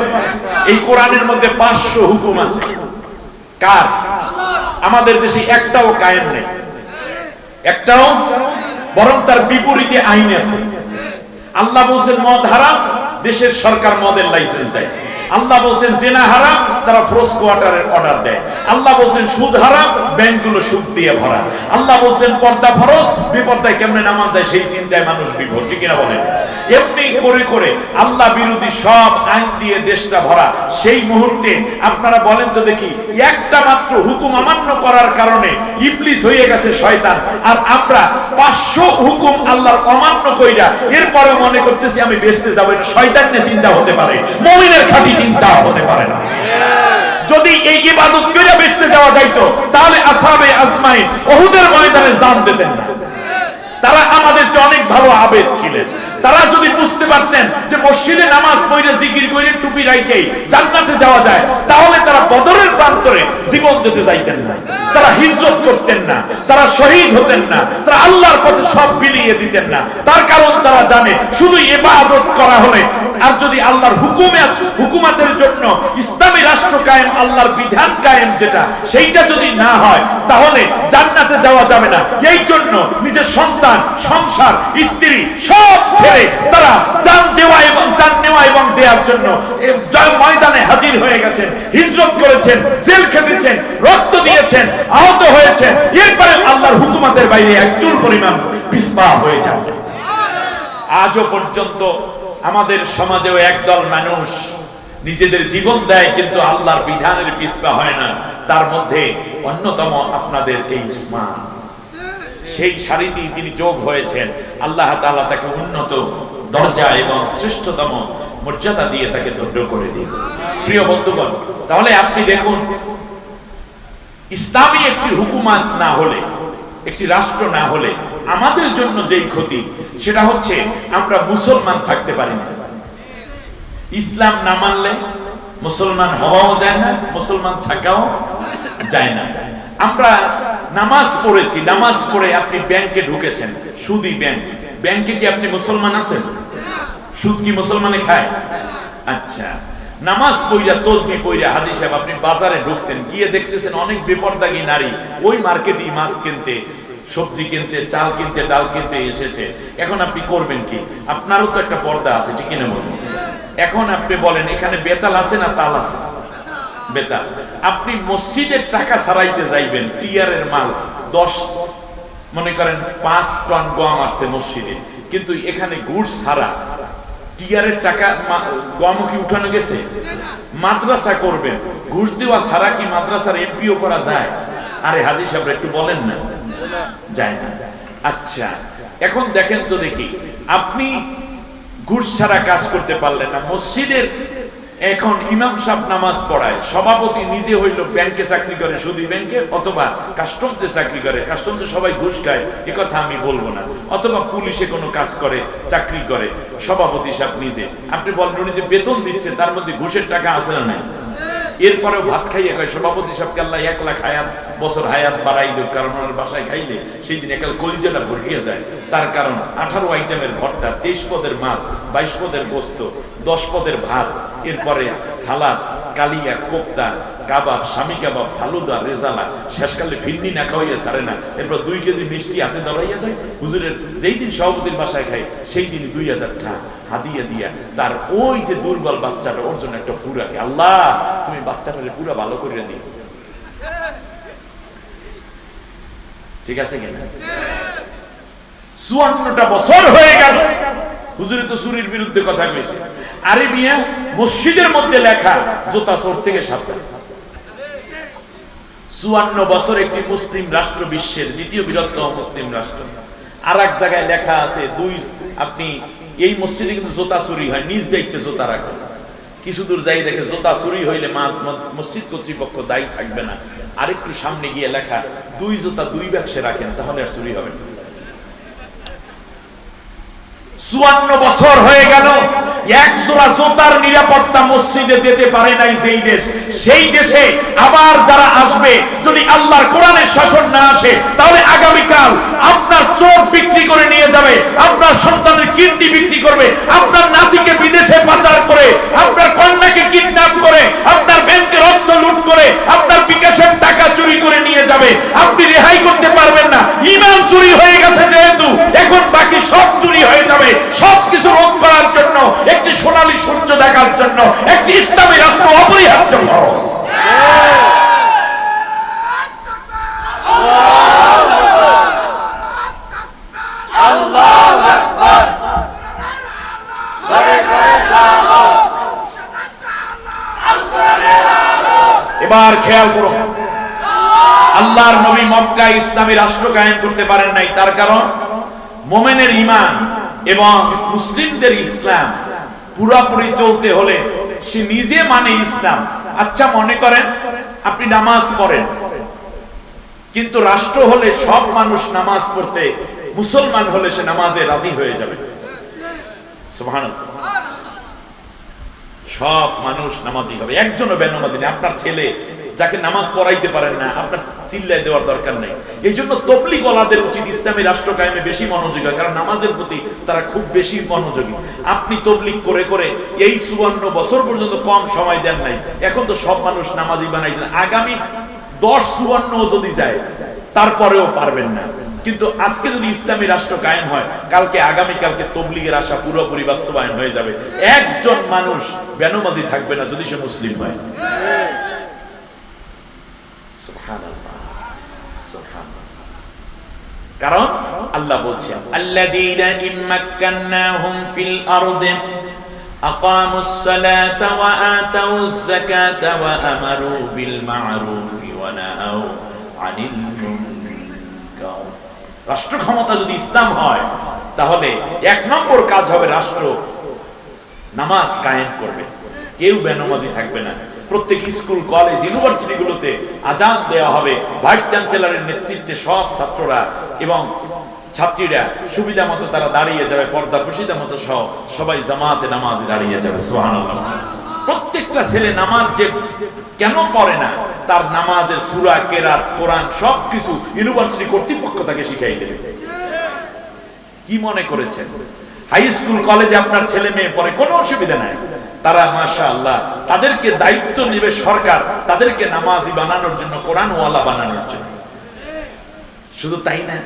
এই কোরআনের মধ্যে 500 হুকুম আছে। কার? আমাদের দেশে একটাও কায়েম নেই, একটাও, বরং তার বিপরীতে আইন আছে। আল্লাহ বলছেন মদ হারাম, দেশের সরকার মদের লাইসেন্স দেয়। আল্লাহ বলছেন জেনা হারাম, তারা ফ্রোজ কোয়ার্টারের অর্ডার দেয়। আল্লাহ বলছেন সুদ হারাম, ব্যাংকগুলো সুদ দিয়ে ভরা। আল্লাহ বলছেন পর্দা ফরজ, বিপর্দায় কেমনে নামাজ যায় সেই চিন্তায় মানুষ বিভোর, ঠিক কিনা বলেন? এমনি করে করে আল্লাহ বিরোধী সব আইন দিয়ে দেশটা ভরা। সেই মুহূর্তে আপনারা বলেন তো দেখি, একটা মাত্র হুকুম অমান্য করার কারণে ইবলিস হয়ে গেছে শয়তান, আর আমরা 500 হুকুম আল্লাহর অমান্য কইরা এরপরে মনে করতেছি আমি বেহেশতে যাব। এটা শয়তানের চিন্তা হতে পারে, মুমিনের খাঁটি চিন্তা হতে পারে না। যদি এই ইবাদত করে বেহেশতে যাওয়া যাইতো, তাহলে আসহাবে আজমাইন উহুদের ময়দানে জান দিতেন না। তারা আমাদের চেয়ে অনেক ভালো আবেদ ছিলেন। তারা যদি বুঝতে পারতেন যে মসজিদে নামাজ পড়ে জিকির করে টুপি রাখেই জান্নাতে যাওয়া যায়, তাহলে তারা বদরের প্রান্তরে জীবন দিতে যাইতেন না, তারা হিজরত করতেন না, তারা শহীদ হতেন না, তারা আল্লাহর পথে সব বিলিয়ে দিতেন না। তার কারণ তারা জানে শুধু ইবাদত করা হলে, আর যদি আল্লাহর হুকুমাতের জন্য ইসলামী রাষ্ট্র কায়েম, আল্লাহর বিধান কায়েম যেটা, সেইটা যদি না হয় তাহলে জান্নাতে যাওয়া যাবে না। এই জন্য নিজের সন্তান, সংসার, স্ত্রী সব ছেড়ে তারা জান দেওয়া এবং জান নেওয়া এবং দেওয়ার জন্য ময়দানে হাজির হয়ে গেছেন, হিজরত করেছেন, জেল খেটেছেন, রক্ত দিয়েছেন, আহত হয়েছেন। এরপরে আল্লাহর হুকুমাতের বাইরে এক চুল পরিমাণ পিছপা হয়ে যাবে। আজও পর্যন্ত আমাদের সমাজেও একদল মানুষ নিজেদের জীবন দেয়, কিন্তু আল্লাহর বিধানের পিছপা হয় না। তার মধ্যে অন্যতম আপনাদের এই উসমান। সেই সারিতে তিনি যোগ হয়েছেন, আল্লাহ তাআলা তাকে উন্নত দরজা এবং শ্রেষ্ঠতম মর্যাদা দিয়ে তাকে ধন্য করে দিন। প্রিয় বন্ধুগণ, তাহলে আপনি দেখুন, ইসলামী একটি হুকুমাত না হলে, একটি রাষ্ট্র না হলে আমাদের জন্য যেই ক্ষতি, সেটা হচ্ছে আমরা মুসলমান থাকতে পারি না। ইসলাম না মানলে মুসলমান হওয়াও যায় না, মুসলমান থাকাও যায় না। আমরা নামাজ পড়েছি, নামাজ পড়ে আপনি ব্যাংকে ঢুকেছেন, সুদী ব্যাংক, ব্যাংকে কি আপনি মুসলমান আছেন? সুদ কি মুসলমানে খায়? আচ্ছা, নামাজ পড়া, তসবিহ পড়া হাজী সাহেব আপনি বাজারে ঢুকছেন, গিয়ে দেখতেছেন অনেক বেপরদাগী নারী ওই মার্কেটে মাছ কিনতে, সবজি কিনতে, চাল কিনতে, ডাল কিনতে এসেছে। এখন আপনি করবেন কি? আপনারও তো একটা পর্দা আছে, ঠিক কিনা বলুন? এখন আপনি বলেন, এখানে বেতাল আছে না তাল আছে? বেতাল। আপনি মসজিদের টাকা ছাড়াইতে যাইবেন, টিয়ারের মাল 10 মনে করেন 5 টন গম আসছে মসজিদে, কিন্তু এখানে গুড় ছাড়া টিয়ারের টাকা গম কি উঠানো গেছে? মাদ্রাসা করবেন, ঘুষ দেওয়া ছাড়া কি মাদ্রাসার এমপিও করা যায়? আরে হাজী সাহেব একটু বলেন না, যায় না। আচ্ছা, এখন দেখেন তো দেখি, আপনি ঘুষ ছাড়া কাজ করতে পারলেন না। মসজিদের এখন ইমাম সাহেব নামাজ পড়ায়, সভাপতি নিজে হইল ব্যাংকে চাকরি করে, সুদী ব্যাংকে, অথবা কাস্টমসে চাকরি করে, কাস্টমসে সবাই ঘুষ খায়, এ কথা আমি বলবো না, অথবা পুলিশে কোনো কাজ করে, চাকরি করে, সভাপতি সাহেব নিজে। আপনি বলেন উনি যে বেতন দিচ্ছে তার মধ্যে ঘুষের টাকা আছে না নাই? এরপরেও ভাত খাইয়ে কয় সভাপতি সাহেবকে আল্লাহ 1 লাখ বছর হায়াত বাড়াই দেব, কারণ ওনার বাসায় খাইলে সেই দিন একাল কলিজাটা ভরিয়ে যায়। তার কারণ 18 আইটেমের ভর্তা, 23 পদের মাছ, 22 পদের গোস্ত, 10 পদের ভাত, এরপরে সালাদ, কালিয়া, কোপ্তা, কাবাব, স্বামী কাবাব, ফালুদা, রেজালা, শেষকালে ফিরনি না খাওয়াইয়া ছাড়ে না। এরপর 2 কেজি মিষ্টি হাতে ধরাইয়া দেয়। হুজুরের যেই দিন সভাপতির বাসায় খাই, সেই দিন 2000 টাকা হাদিয়া দিয়া তার ওই যে দুর্বল বাচ্চাটা, ওর জন্য একটা ফুরাকে, আল্লাহ তুমি বাচ্চাটারে পুরা ভালো করে দিও। ঠিক আছে কিনা? 54টা বছর হয়ে গেল, হুজুরে তো চুরির বিরুদ্ধে কথা কইছে। আরে মিয়া, মসজিদের মধ্যে লেখা জুতা চোর থেকে সাবধান। 54 বছর একটি মুসলিম রাষ্ট্র, বিশ্বের দ্বিতীয় বৃহত্তম মুসলিম রাষ্ট্র, আর এক জায়গায় লেখা আছে আপনি এই মসজিদে কিন্তু জুতা চুরি হয়, নিজ দায়িত্বে জুতা রাখেন। কিছু দূর যাই দেখে জুতা চুরি হইলে মসজিদ কর্তৃপক্ষ দায়ী থাকবে না। আরেকটু সামনে গিয়ে লেখা 2 জুতা 2 বাক্সে রাখেন, তাহলে আর চুরি হবে না। 54 বছর হয়ে গেল, এক জোড়া জুতার নিরাপত্তা মসজিদে দিতে পারে নাই যেই দেশ, সেই দেশে আবার যারা আসবে, যদি আল্লাহর কোরআনের শাসন না আসে, তাহলে আগামীকাল আপনার চোখ বিক্রি করে নিয়ে যাবে, আপনার সন্তানের কিডনি বিক্রি করবে, আপনার নাতিকে বিদেশে পাচার করে, আপনার কন্যাকে কিডন্যাপ করে, আপনার ব্যাংকের অর্থ লুট করে, আপনার বিকাশের টাকা চুরি করে নিয়ে যাবে। আপনি রেহাই করতে পারবেন না। ঈমান চুরি হয়ে গেছে যেহেতু, এখন বাকি সব চুরি হয়ে যাবে। সবকিছু রোধ করার জন্য, একটি সোনালী সূর্য দেখার জন্য একটি ইসলামী রাষ্ট্র অপরিহার্য খরচ। এবার খেয়াল করো, আল্লাহর নবী মক্কায় ইসলামী রাষ্ট্র কায়েম করতে পারেন নাই। তার কারণ মুমিনের ঈমান এবং মুসলিমদের ইসলাম পুরোপুরি চলতে হলে সে নিজে মানে ইসলাম। আচ্ছা, মনে করেন আপনি নামাজ পড়েন, কিন্তু রাষ্ট্র হলে সব মানুষ নামাজ পড়তে, মুসলমান হলে সে নামাজে রাজি হয়ে যাবে। সুবহানাল্লাহ। সব মানুষ নামাজি হবে, একজনও বেনামাজি নেই। আপনার ছেলে যাকে নামাজ পড়াইতে পারেন না, আপনার চিল্লাই দেওয়ার দরকার নেই। এই জন্য তাবলীগ ওয়ালাদের উচিত ইসলামী রাষ্ট্র কায়েমে বেশি মনোযোগী হয়, কারণ নামাজের প্রতি তারা খুব বেশি মনোযোগী। আপনি তাবলীগ করে করে এই 54 বছর পর্যন্ত কম সময় দেন নাই, এখন তো সব মানুষ নামাজি বানাই দেন। আগামী 10-54 যদি যায় তারপরেও পারবেন না। কিন্তু আজকে যদি ইসলামী রাষ্ট্র কায়েম হয়, কালকে আগামীকালকে তাবলীগের আশা পুরোপুরি বাস্তবায়ন হয়ে যাবে। একজন মানুষ বেনামাজি থাকবে না যদি সে মুসলিম হয়। সুবহানাল্লাহ, সুবহানাল্লাহ। কারণ আল্লাহ বলছেন, আল্লাযীনা ইম্মাক্কান্নাহুম ফিল আরদি আকামুস সালাতা ওয়া আতাউজ যাকাতা ওয়া আমারু বিল মা'রুফি ওয়া নাহাউ আনিল মুনকার। রাষ্ট্র ক্ষমতা যদি ইসলাম হয়, তাহলে 1 নম্বর কাজ হবে রাষ্ট্র নামাজ কায়েম করবে, কেউ বেনামাজি থাকবে না। প্রত্যেক স্কুল, কলেজ, ইউনিভার্সিটি গুলোতে আজান দেওয়া হবে, ভাইস চ্যান্সেলরের নেতৃত্বে সব ছাত্ররা এবং ছাত্রীরা সুবিধা মতো তারা দাঁড়িয়ে যাবে, পর্দা প্রশিদা মতো সবাই জামাতে নামাজে দাঁড়িয়ে যাবে। সুবহানাল্লাহ। প্রত্যেকটা ছেলে নামাজ যে কেন পড়ে না, তার নামাজের সূরা, কেরাত, কোরআন সবকিছু ইউনিভার্সিটি কর্তৃপক্ষ তাকে শিখাই দেবে। কি মনে করেছেন হাই স্কুল কলেজে আপনার ছেলে মেয়ে পড়ে, কোনো অসুবিধা নাই। তারা মাশাআল্লাহ, তাদেরকে দায়িত্ব নেবে সরকার, তাদেরকে নামাজি বানানোর জন্য, কোরআন ওয়ালা বানানোর জন্য। শুধু তাই না,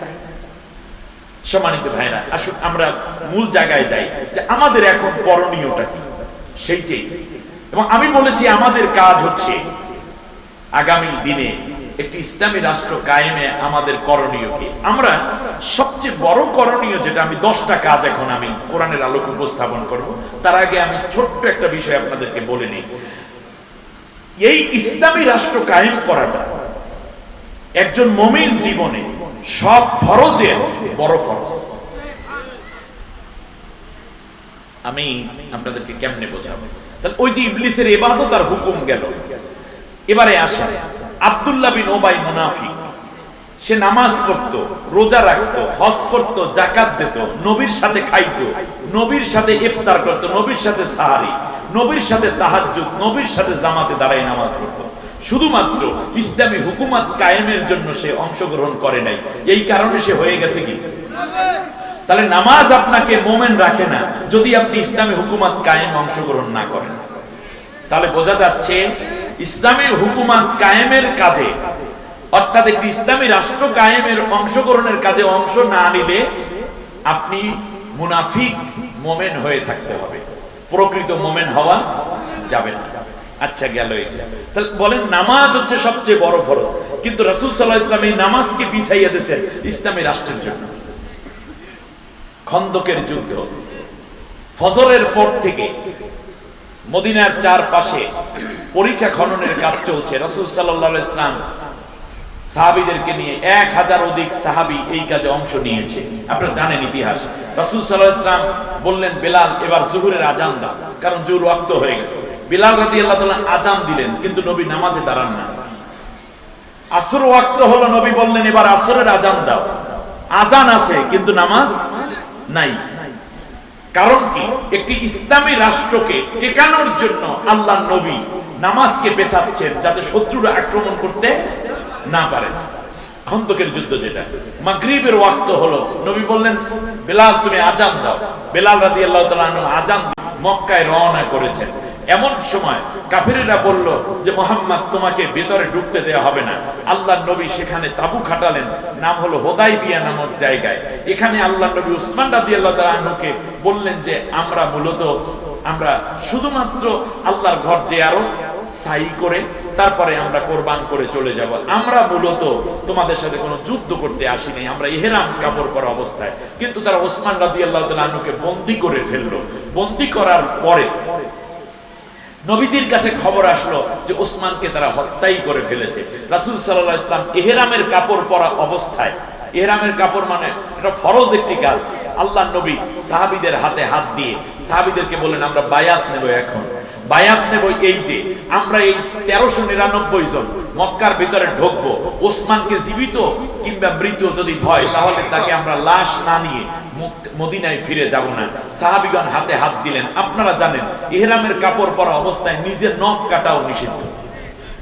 সম্মানিত ভাইরা, আসুন আমরা মূল জায়গায় যাই যে আমাদের এখন করণীয়টা কি, সেইটাই। এবং আমি বলেছি আমাদের কাজ হচ্ছে আগামী দিনে একটি ইসলামী রাষ্ট্র কায়েমে আমাদের করণীয় কি। আমরা সবচেয়ে বড় করণীয় যেটা, আমি 10টা কাজ এখন আমি কোরআনের আলোকে উপস্থাপন করব। তার আগে আমি ছোট্ট একটা বিষয় আপনাদেরকে বলে নিই। এই ইসলামী রাষ্ট্র কায়েম করাটা একজন মুমিন জীবনে সব ফরজের বড় ফরজ। আমি আপনাদেরকে কেমনে বোঝাবো? তাহলে ওই যে ইবলিসের ইবাদত আর হুকুম গেল, এবারে আসে আব্দুল্লাহ বিন উবাই মুনাফিক। সে নামাজ পড়তো, রোজা রাখতো, হজ করতো, যাকাত দিত, নবীর সাথে খাইতো, নবীর সাথে ইফতার করতো, নবীর সাথে সাহারি, নবীর সাথে তাহাজ্জুদ, নবীর সাথে জামাতে দাঁড়ায় নামাজ পড়তো। শুধুমাত্র ইসলামী হুকুমত কায়েমের জন্য সে অংশগ্রহণ করে নাই। এই কারণে সে হয়ে গেছে কি? তাহলে নামাজ আপনাকে মোমেন রাখে না যদি আপনি ইসলামী হুকুমত কায়েম অংশগ্রহণ না করেন। তাহলে বোঝা যাচ্ছে ইসলামী হুকুমত কায়েমের কাজে, অর্থাৎ একটি ইসলামী রাষ্ট্র কায়েমের অংশগ্রহণের কাজে অংশ না নিলে আপনি মুনাফিক মোমেন হয়ে থাকতে হবে, প্রকৃত মোমেন হওয়া যাবে না। আচ্ছা, গেল এটা। তাহলে বলেন নামাজ হচ্ছে সবচেয়ে বড় ফরজ, কিন্তু রাসূল সাল্লাল্লাহু আলাইহি ওয়াসাল্লাম এই নামাজকে পিছাইয়া দিয়েছেন ইসলামী রাষ্ট্রের জন্য। খন্দকের যুদ্ধ, ফজরের পর থেকে মদিনার চারপাশে পরীক্ষা খননের কাজ চলছে। রাসূল সাল্লাল্লাহু আলাইহি ওয়াসাল্লাম সাহাবীদেরকে নিয়ে 1000 অধিক সাহাবী এই কাজে অংশ নিয়েছে। আপনারা জানেন ইতিহাস। রাসূল সাল্লাল্লাহু আলাইহি ওয়াসাল্লাম বললেন, বেলাল এবার জোহরের আজান দাও, কারণ জোহর ওয়াক্ত হয়ে গেছে। বেলাল রাদিয়াল্লাহু তাআলা আজান দিলেন, কিন্তু নবী নামাজে দাঁড়ান না। আসর ওয়াক্ত হলো, নবী বললেন এবার আসরের আজান দাও। আজান আছে কিন্তু নামাজ নাই। কারণ কি, একটি ইসলামী রাষ্ট্রকে টেকানোর জন্য আল্লাহর নবী নামাজকে পেছাচ্ছেন যাতে শত্রুরা আক্রমণ করতে না পারে। খন্দকের যুদ্ধ যেটা, মাগরিবের ওয়াক্ত হলো, নবী বললেন বেলাল তুমি আজান দাও। বেলাল রাদিয়াল্লাহু তাআলা আনহু আজান মক্কায় রওনা করেছেন। এমন সময় কাফিরেরা বলল যে মুহাম্মদ তোমাকে ভেতরে ঢুকতে দেওয়া হবে না। আল্লাহর নবী সেখানে তাবু খাটালেন, নাম হলো হুদাইবিয়া নামক জায়গায়। এখানে আল্লাহর নবী উসমান রাদিয়াল্লাহু তাআলা আনহুকে বললেন যে আমরা শুধুমাত্র আল্লাহর ঘর জিয়ারত সাই করে তারপরে আমরা কোরবান করে চলে যাব। আমরা মূলত তোমাদের সাথে কোনো যুদ্ধ করতে আসিনি, আমরা ইহরাম কাপড় পরা অবস্থায়। কিন্তু তারা ওসমান রাদিয়াল্লাহু তাআলা আনহুকে বন্দী করে ফেললো। বন্দী করার পরে নবীজির কাছে খবর আসলো যে ওসমানকে তারা হত্যাই করে ফেলেছে। রাসূল সাল্লাল্লাহু আলাইহি ওয়াসাল্লাম ইহরামের কাপড় পরা অবস্থায়, ইহরামের কাপড় মানে এটা ফরজ একটি কাজ, আল্লাহর নবী সাহাবীদের হাতে হাত দিয়ে সাহাবীদেরকে বলেন আমরা বায়াত নেব। এখন বায়াত নেব এই যে আমরা এই 1399 জন মক্কার ভিতরে ঢুকবো, ওসমানকে জীবিত কিংবা মৃত যদি হয় তাহলে তাকে আমরা লাশ না নিয়ে মদিনায় ফিরে যাব না। সাহাবীগণ হাতে হাত দিলেন। আপনারা জানেন ইহরামের কাপড় পরা অবস্থায় নিজের নখ কাটাও নিষিদ্ধ,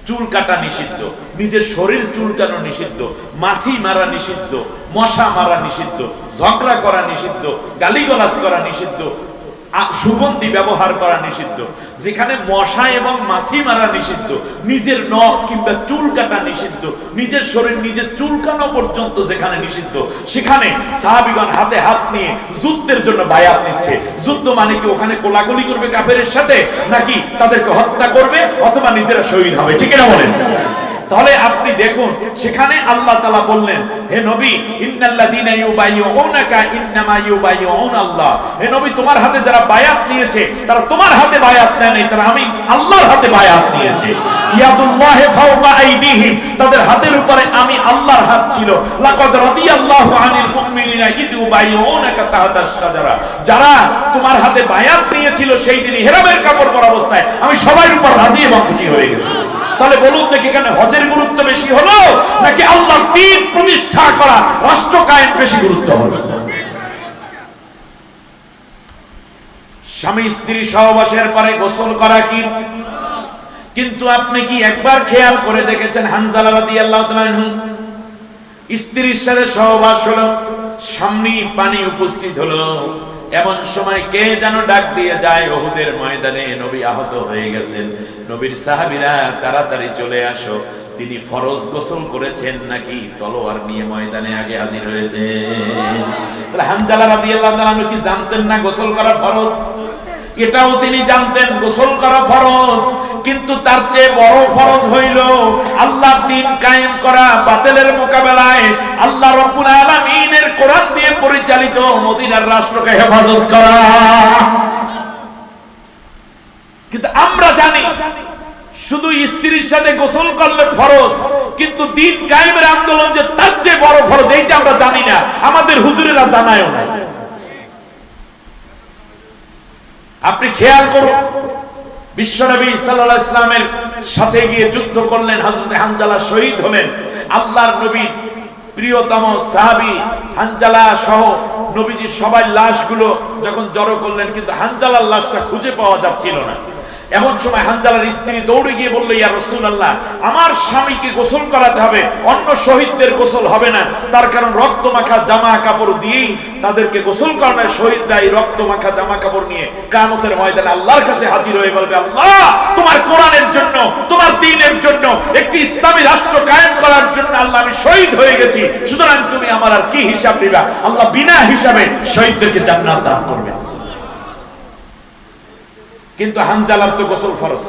চুল কাটা নিষিদ্ধ, নিজের শরীর চুলকানো নিষিদ্ধ, মাছি মারা নিষিদ্ধ, মশা মারা নিষিদ্ধ, ঝগড়া করা নিষিদ্ধ, গালিগালাজ করা নিষিদ্ধ, সুগন্ধি ব্যবহার করা নিষিদ্ধ। যেখানে মশা এবং মাছি মারা নিষিদ্ধ, নিজের নখ কিংবা চুল কাটা নিষিদ্ধ, নিজের শরীর নিজের চুলকানো পর্যন্ত যেখানে নিষিদ্ধ, সেখানে সাহাবীগণ হাতে হাত নিয়ে যুদ্ধের জন্য বায়াত নিচ্ছে। যুদ্ধ মানে কি ওখানে কোলাকুলি করবে কাফেরের সাথে, নাকি তাদেরকে হত্যা করবে অথবা নিজেরা শহীদ হবে? ঠিক না বলেন? তাহলে আপনি দেখুন সেখানে আল্লাহ তাআলা বললেন হে নবী ইন্নাল্লাযীনা ইউবাইয়ুনাকা ইন্নামা ইউবাইয়ুনাল্লাহ, হে নবী তোমার হাতে যারা বায়াত নিয়েছে তারা তোমার হাতে বায়াত নেয় নাই, তারা আমি আল্লাহর হাতে বায়াত নিয়েছে। ইয়াদুল্লাহি ফাওকা আইদিহিম, তাদের হাতের উপরে আমি আল্লাহর হাত ছিল। লাকাদ রাদিয়াল্লাহু আনিল মুমিনিনা ইয ইউবাইয়ুনাকা তাহতাশ শাজারা, যারা তোমার হাতে বায়াত নিয়েছিল সেই দিন ইহরামের কাপড় পরা অবস্থায় আমি সবার উপর রাজি এবং খুশি হয়ে গেছি। তাহলে বলুন দেখি এখানে হজের গুরুত্ব বেশি হলো নাকি আল্লাহর দ্বীন প্রতিষ্ঠা করা রাষ্ট্র কায়েম বেশি গুরুত্ব হলো? স্বামী স্ত্রী সহবাসের পরে গোসল করা কি? কিন্তু আপনি কি একবার খেয়াল করে দেখেছেন হানজালা রাদিয়াল্লাহু তাআলা আনহু স্ত্রীর সাথে সহবাস হলো, সামনে পানি উপস্থিত হলো, এমন সময় কে যেন ডাক দিয়ে যায় উহুদের ময়দানে নবী আহত হয়ে গেছেন। নবীর সাহাবীরা তাড়াতাড়ি চলে আসো, তিনি ফরজ গোসল করেছেন নাকি তলোয়ার নিয়ে ময়দানে আগে হাজির হয়েছে। তাহলে হানজালা রাদিয়াল্লাহু তাআলা কি জানতেন না গোসল করা ফরজ? এটাও তিনি জানতেন গোসল করা ফরজ, কিন্তু তার চেয়ে বড় ফরজ হইল আল্লাহর দ্বীন কায়েম করা, বাতিলের মোকাবেলায় আল্লাহ রাব্বুল আলামিনের কোরআন দিয়ে পরিচালিত মদিনার রাষ্ট্রকে হেফাজত করা। কিন্তু আমরা জানি শুধু স্ত্রীর সাথে গোসল করলে ফরজ, কিন্তু দ্বীন কায়েমের আন্দোলন যে তার চেয়ে বড় ফরজ এইটা আমরা জানি না, আমাদের হুজুরেরা জানায়ও না। আপনি খেয়াল করুন বিশ্বনবী সাল্লাল্লাহু আলাইহি ওয়াসাল্লামের সাথে গিয়ে যুদ্ধ করলেন, হযরত হানজালা শহীদ হলেন। আল্লাহর নবীর প্রিয়তম সাহাবী হানজালা সহ নবীজি সবাই লাশগুলো যখন জড়ো করলেন, কিন্তু হানজালার লাশটা খুঁজে পাওয়া যাচ্ছিল না। এমন সময় হানজালার স্ত্রী দৌড়ে গিয়ে বলল ইয়া রাসূলুল্লাহ, আমার স্বামীকে গোসল করাতে হবে, অন্য শহীদদের গোসল হবে না। তার কারণ রক্ত মাখা জামা কাপড় দিয়েই তাদেরকে গোসল করানো। শহীদরা এই রক্ত মাখা জামা কাপড় নিয়ে কিয়ামতের ময়দানে আল্লাহর কাছে হাজির হয়ে বলবে আল্লাহ তোমার কোরআনের জন্য, তোমার দ্বীনের জন্য, একটি ইসলামী রাষ্ট্র কায়েম করার জন্য আল্লাহ আমি শহীদ হয়ে গেছি, সুতরাং তুমি আমার আর কি হিসাব দিবা? আল্লাহ বিনা হিসাবে শহীদদেরকে জান্নাত দান করবে। কিন্তু হানজালার তো গোসল ফরজ,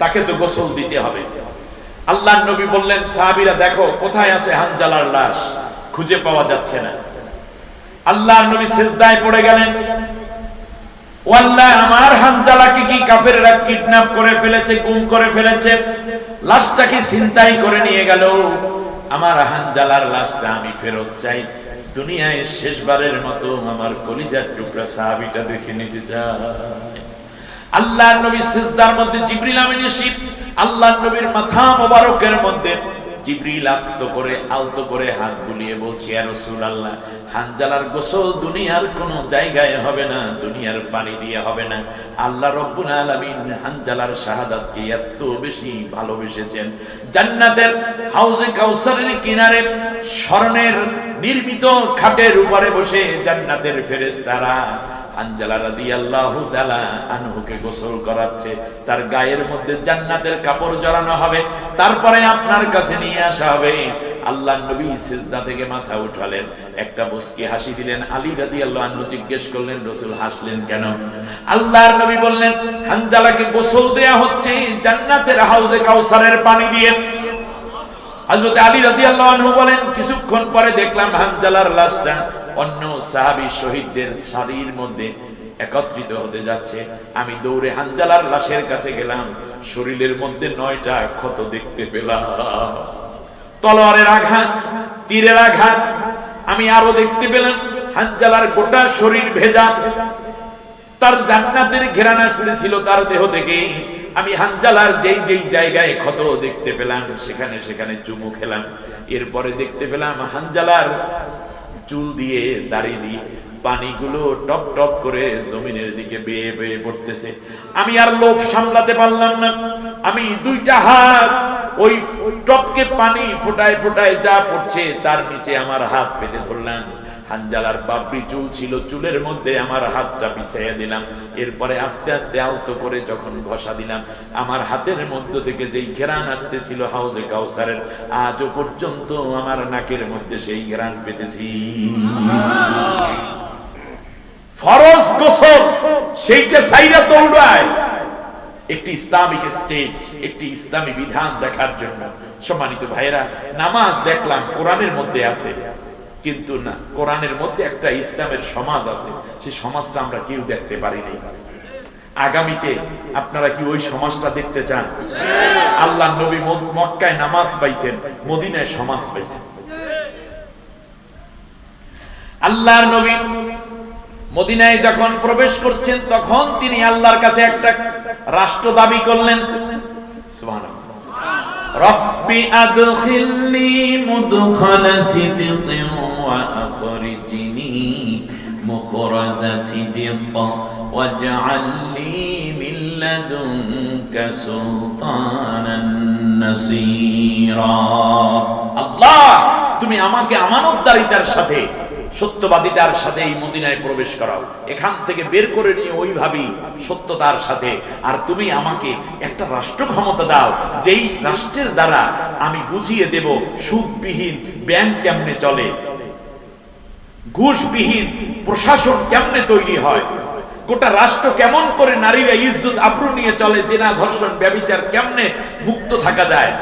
তাকে তো গোসল দিতে হবে। আল্লাহর নবী বললেন সাহাবীরা দেখো কোথায় আছে হানজালার লাশ, খুঁজে পাওয়া যাচ্ছে না। আল্লাহর নবী সিজদায় পড়ে গেলেন, ও আল্লাহ আমার হানজালাকে কি কাফেররা কিডন্যাপ করে ফেলেছে, গুম করে ফেলেছে, লাশটা কি ছিনতাই করে নিয়ে গেল? আমার হানজালার লাশটা আমি ফেরত চাই, দুনিয়ায় শেষবারের মতো আমার কলিজার টুকরা সাহাবীটা দেখে নিতে চাই। আল্লাহর নবী সিজদার মধ্যে জিবরিল আমিন এসে আল্লাহর নবীর মাথা মোবারকের মধ্যে জিবরিল আলতো করে হাত বুলিয়ে বলছে, ইয়া রাসূলুল্লাহ, হানজালার গোসল দুনিয়ার কোনো জায়গায় হবে না, দুনিয়ার পানি দিয়ে হবে না। আল্লাহ রাব্বুল আলামিন হানজালার শাহাদাতকে এত বেশি ভালোবেসেছেন, জান্নাতের হাউজে কাউসারের কিনারে স্বর্ণের নির্মিত খাটের উপরে বসে জান্নাতের ফেরেশতারা হানজালা রাদিয়াল্লাহু তাআলা আনহুকে গোসল করাচ্ছে। তার গায়ের মধ্যে জান্নাতের কাপড় জড়ানো হবে, তারপরে আপনার কাছে নিয়ে আসা হবে। আল্লাহর নবী সিজদা থেকে মাথা উঠালেন, একটা মুস্কি হাসি দিলেন। আলী রাদিয়াল্লাহু আনহু জিজ্ঞেস করলেন, রাসূল হাসলেন কেন? আল্লাহর নবী বললেন, হানজালাকে গোসল দেয়া হচ্ছে জান্নাতের হাউজে কাউসারের পানি দিয়ে। হযরত আলী রাদিয়াল্লাহু আনহু বলেন, কিছুক্ষণ পরে দেখলাম হানজালার লাশটা অন্য সাহাবী শহীদদের সারির মধ্যে একত্রিত হতে যাচ্ছে। আমি দৌড়ে হানজালার লাশের কাছে গেলাম, শরীরের মধ্যে 9টা ক্ষত দেখতে পেলাম, তলোয়ারের আঘাত, তীরের আঘাত। আমি আরো দেখতে পেলাম হানজালার গোটা শরীর ভেজা, তার জান্নাতের ঘেরান আসতেছিল তার দেহ থেকে। আমি হানজালার যেই যেই জায়গায় ক্ষত দেখতে পেলাম সেখানে সেখানে চুমু খেলাম। এরপরে দেখতে পেলাম হানজালার চুল দিয়ে দাড়ি দিয়ে পানিগুলো টপ টপ করে জমিনের দিকে বেয়ে বেয়ে পড়তেছে। আমি আর লোভ সামলাতে পারলাম না, আমি 2টা হাত ওই টপকে পানি ফোটায় ফোটায় যা পড়ছে তার নিচে আমার হাত পেতে ধরলাম। হানজালার পাপড়ি চুল ছিল, চুলের মধ্যে আমার হাতটা পিছাইয়া দিলাম। এরপরে আস্তে আস্তে আলতো করে যখন ঘষা দিলাম, আমার হাতের মধ্য থেকে যেই ঘেরান আসতেছিল হাউজে কাউসারের, আজও পর্যন্ত আমার নাকের মধ্যে সেই ঘেরান পেতেছি। ফরজ গোসল সেইটা সাইরা দৌড়ায় একটি ইসলামিক স্টেট, একটি ইসলামী বিধান দেখার জন্য। সম্মানিত ভাইরা, নামাজ দেখলাম কোরআনের মধ্যে আছে, কিন্তু না, কোরআনের মধ্যে একটা ইসলামের সমাজ আছে, সেই সমাজটা আমরা কেউ দেখতে পারি নাই। আগামীতে আপনারা কি ওই সমাজটা দেখতে চান? আল্লাহ নবী মক্কায় নামাজ পাইছেন, মদিনায় সমাজ পাইছেন। আল্লাহর নবী মদিনায় যখন প্রবেশ করছেন তখন তিনি আল্লাহর কাছে একটা রাষ্ট্র দাবি করলেন। সুবহানাল্লাহ। রব্বি আদখিলনি মুদখালা সিদকিন ওয়া আখরিজনি মুখরাজা সিদকিন ওয়াজআলনি মিন লাদুনকা সুলতানান নাসীরা। আল্লাহ, তুমি আমাকে আমানতদারিতার সাথে, সত্যবাদিতার সাথে এই মদিনায় প্রবেশ করাও, এখান থেকে বের করে নিয়ে ওইভাবেই সত্যতার সাথে। আর তুমি আমাকে একটা রাষ্ট্র ক্ষমতা দাও, যেই রাষ্ট্রের দ্বারা আমি বুঝিয়ে দেব সুদবিহীন ব্যাংক কেমনে চলে, ঘুষবিহীন প্রশাসন কেমনে তৈরি হয়, গোটা রাষ্ট্র কেমন করে নারীরা ইজ্জত আবরু নিয়ে চলে, জেনা ধর্ষণ ব্যভিচার কেমনে মুক্ত থাকা যায়।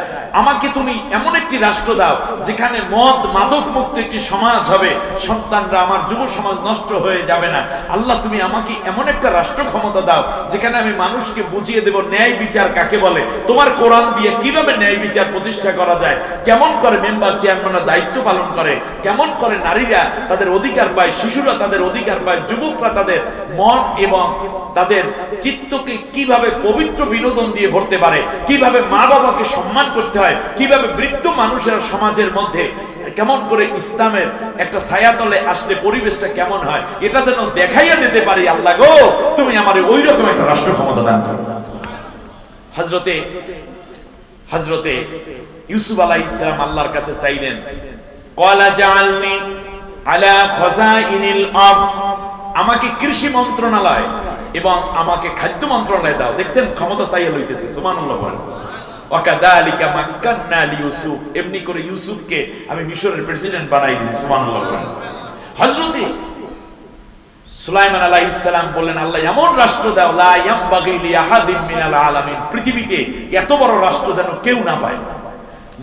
আমাকে তুমি এমন একটি রাষ্ট্র দাও যেখানে মদ মাদক মুক্ত একটি সমাজ হবে, সন্তানরা, আমার যুব সমাজ নষ্ট হয়ে যাবে না। আল্লাহ, তুমি আমাকে এমন একটা রাষ্ট্র ক্ষমতা দাও যেখানে আমি মানুষকে বুঝিয়ে দেব ন্যায় বিচার কাকে বলে, তোমার কোরআন দিয়ে কিভাবে ন্যায় বিচার প্রতিষ্ঠা করা যায়, কেমন করে মেম্বার চেয়ারম্যানরা দায়িত্ব পালন করে, কেমন করে নারীরা তাদের অধিকার পায়, শিশুরা তাদের অধিকার পায়, যুবকরা তাদের মন এবং তাদের চিত্তকে কিভাবে পবিত্র বিনোদন দিয়ে ভরতে পারে, কিভাবে মা বাবাকে সম্মান করতে হয়, কিভাবে বৃদ্ধ মানুষের সমাজের মধ্যে কেমন করে ইসলামের একটা ছায়াতলে আসলে পরিবেশটা কেমন হয়, এটা যেন দেখাইয়া দিতে পারি। আল্লাহ গো, তুমি আমার ওই রকম একটা রাষ্ট্র ক্ষমতা দান করো। হযরতে ইউসুফ আলাইহিস সালাম আল্লাহর কাছে চাইলেন, ক্বালা জাআলনি আলা খাযাইনিল আরদ, আমাকে কৃষি মন্ত্রণালয় এবং আমাকে খাদ্য মন্ত্রণালয় দাও। দেখছেন, ক্ষমতা চাইয়া লইতেছে। সুবহানাল্লাহ। ওয়াকাযালিকা মাক্কান্না লিইউসুফ, এমনি করে ইউসুফকে আমি মিশরের প্রেসিডেন্ট বানাই দিয়েছি। সুবহানাল্লাহ। হযরত সুলাইমান আলাইহিস সালাম বললেন, আল্লাহ এমন রাষ্ট্র দাও, লা ইয়ামবাগি লিআহাদিন মিনাল আলামিন, পৃথিবীতে এত বড় রাষ্ট্র যেন কেউ না পায়।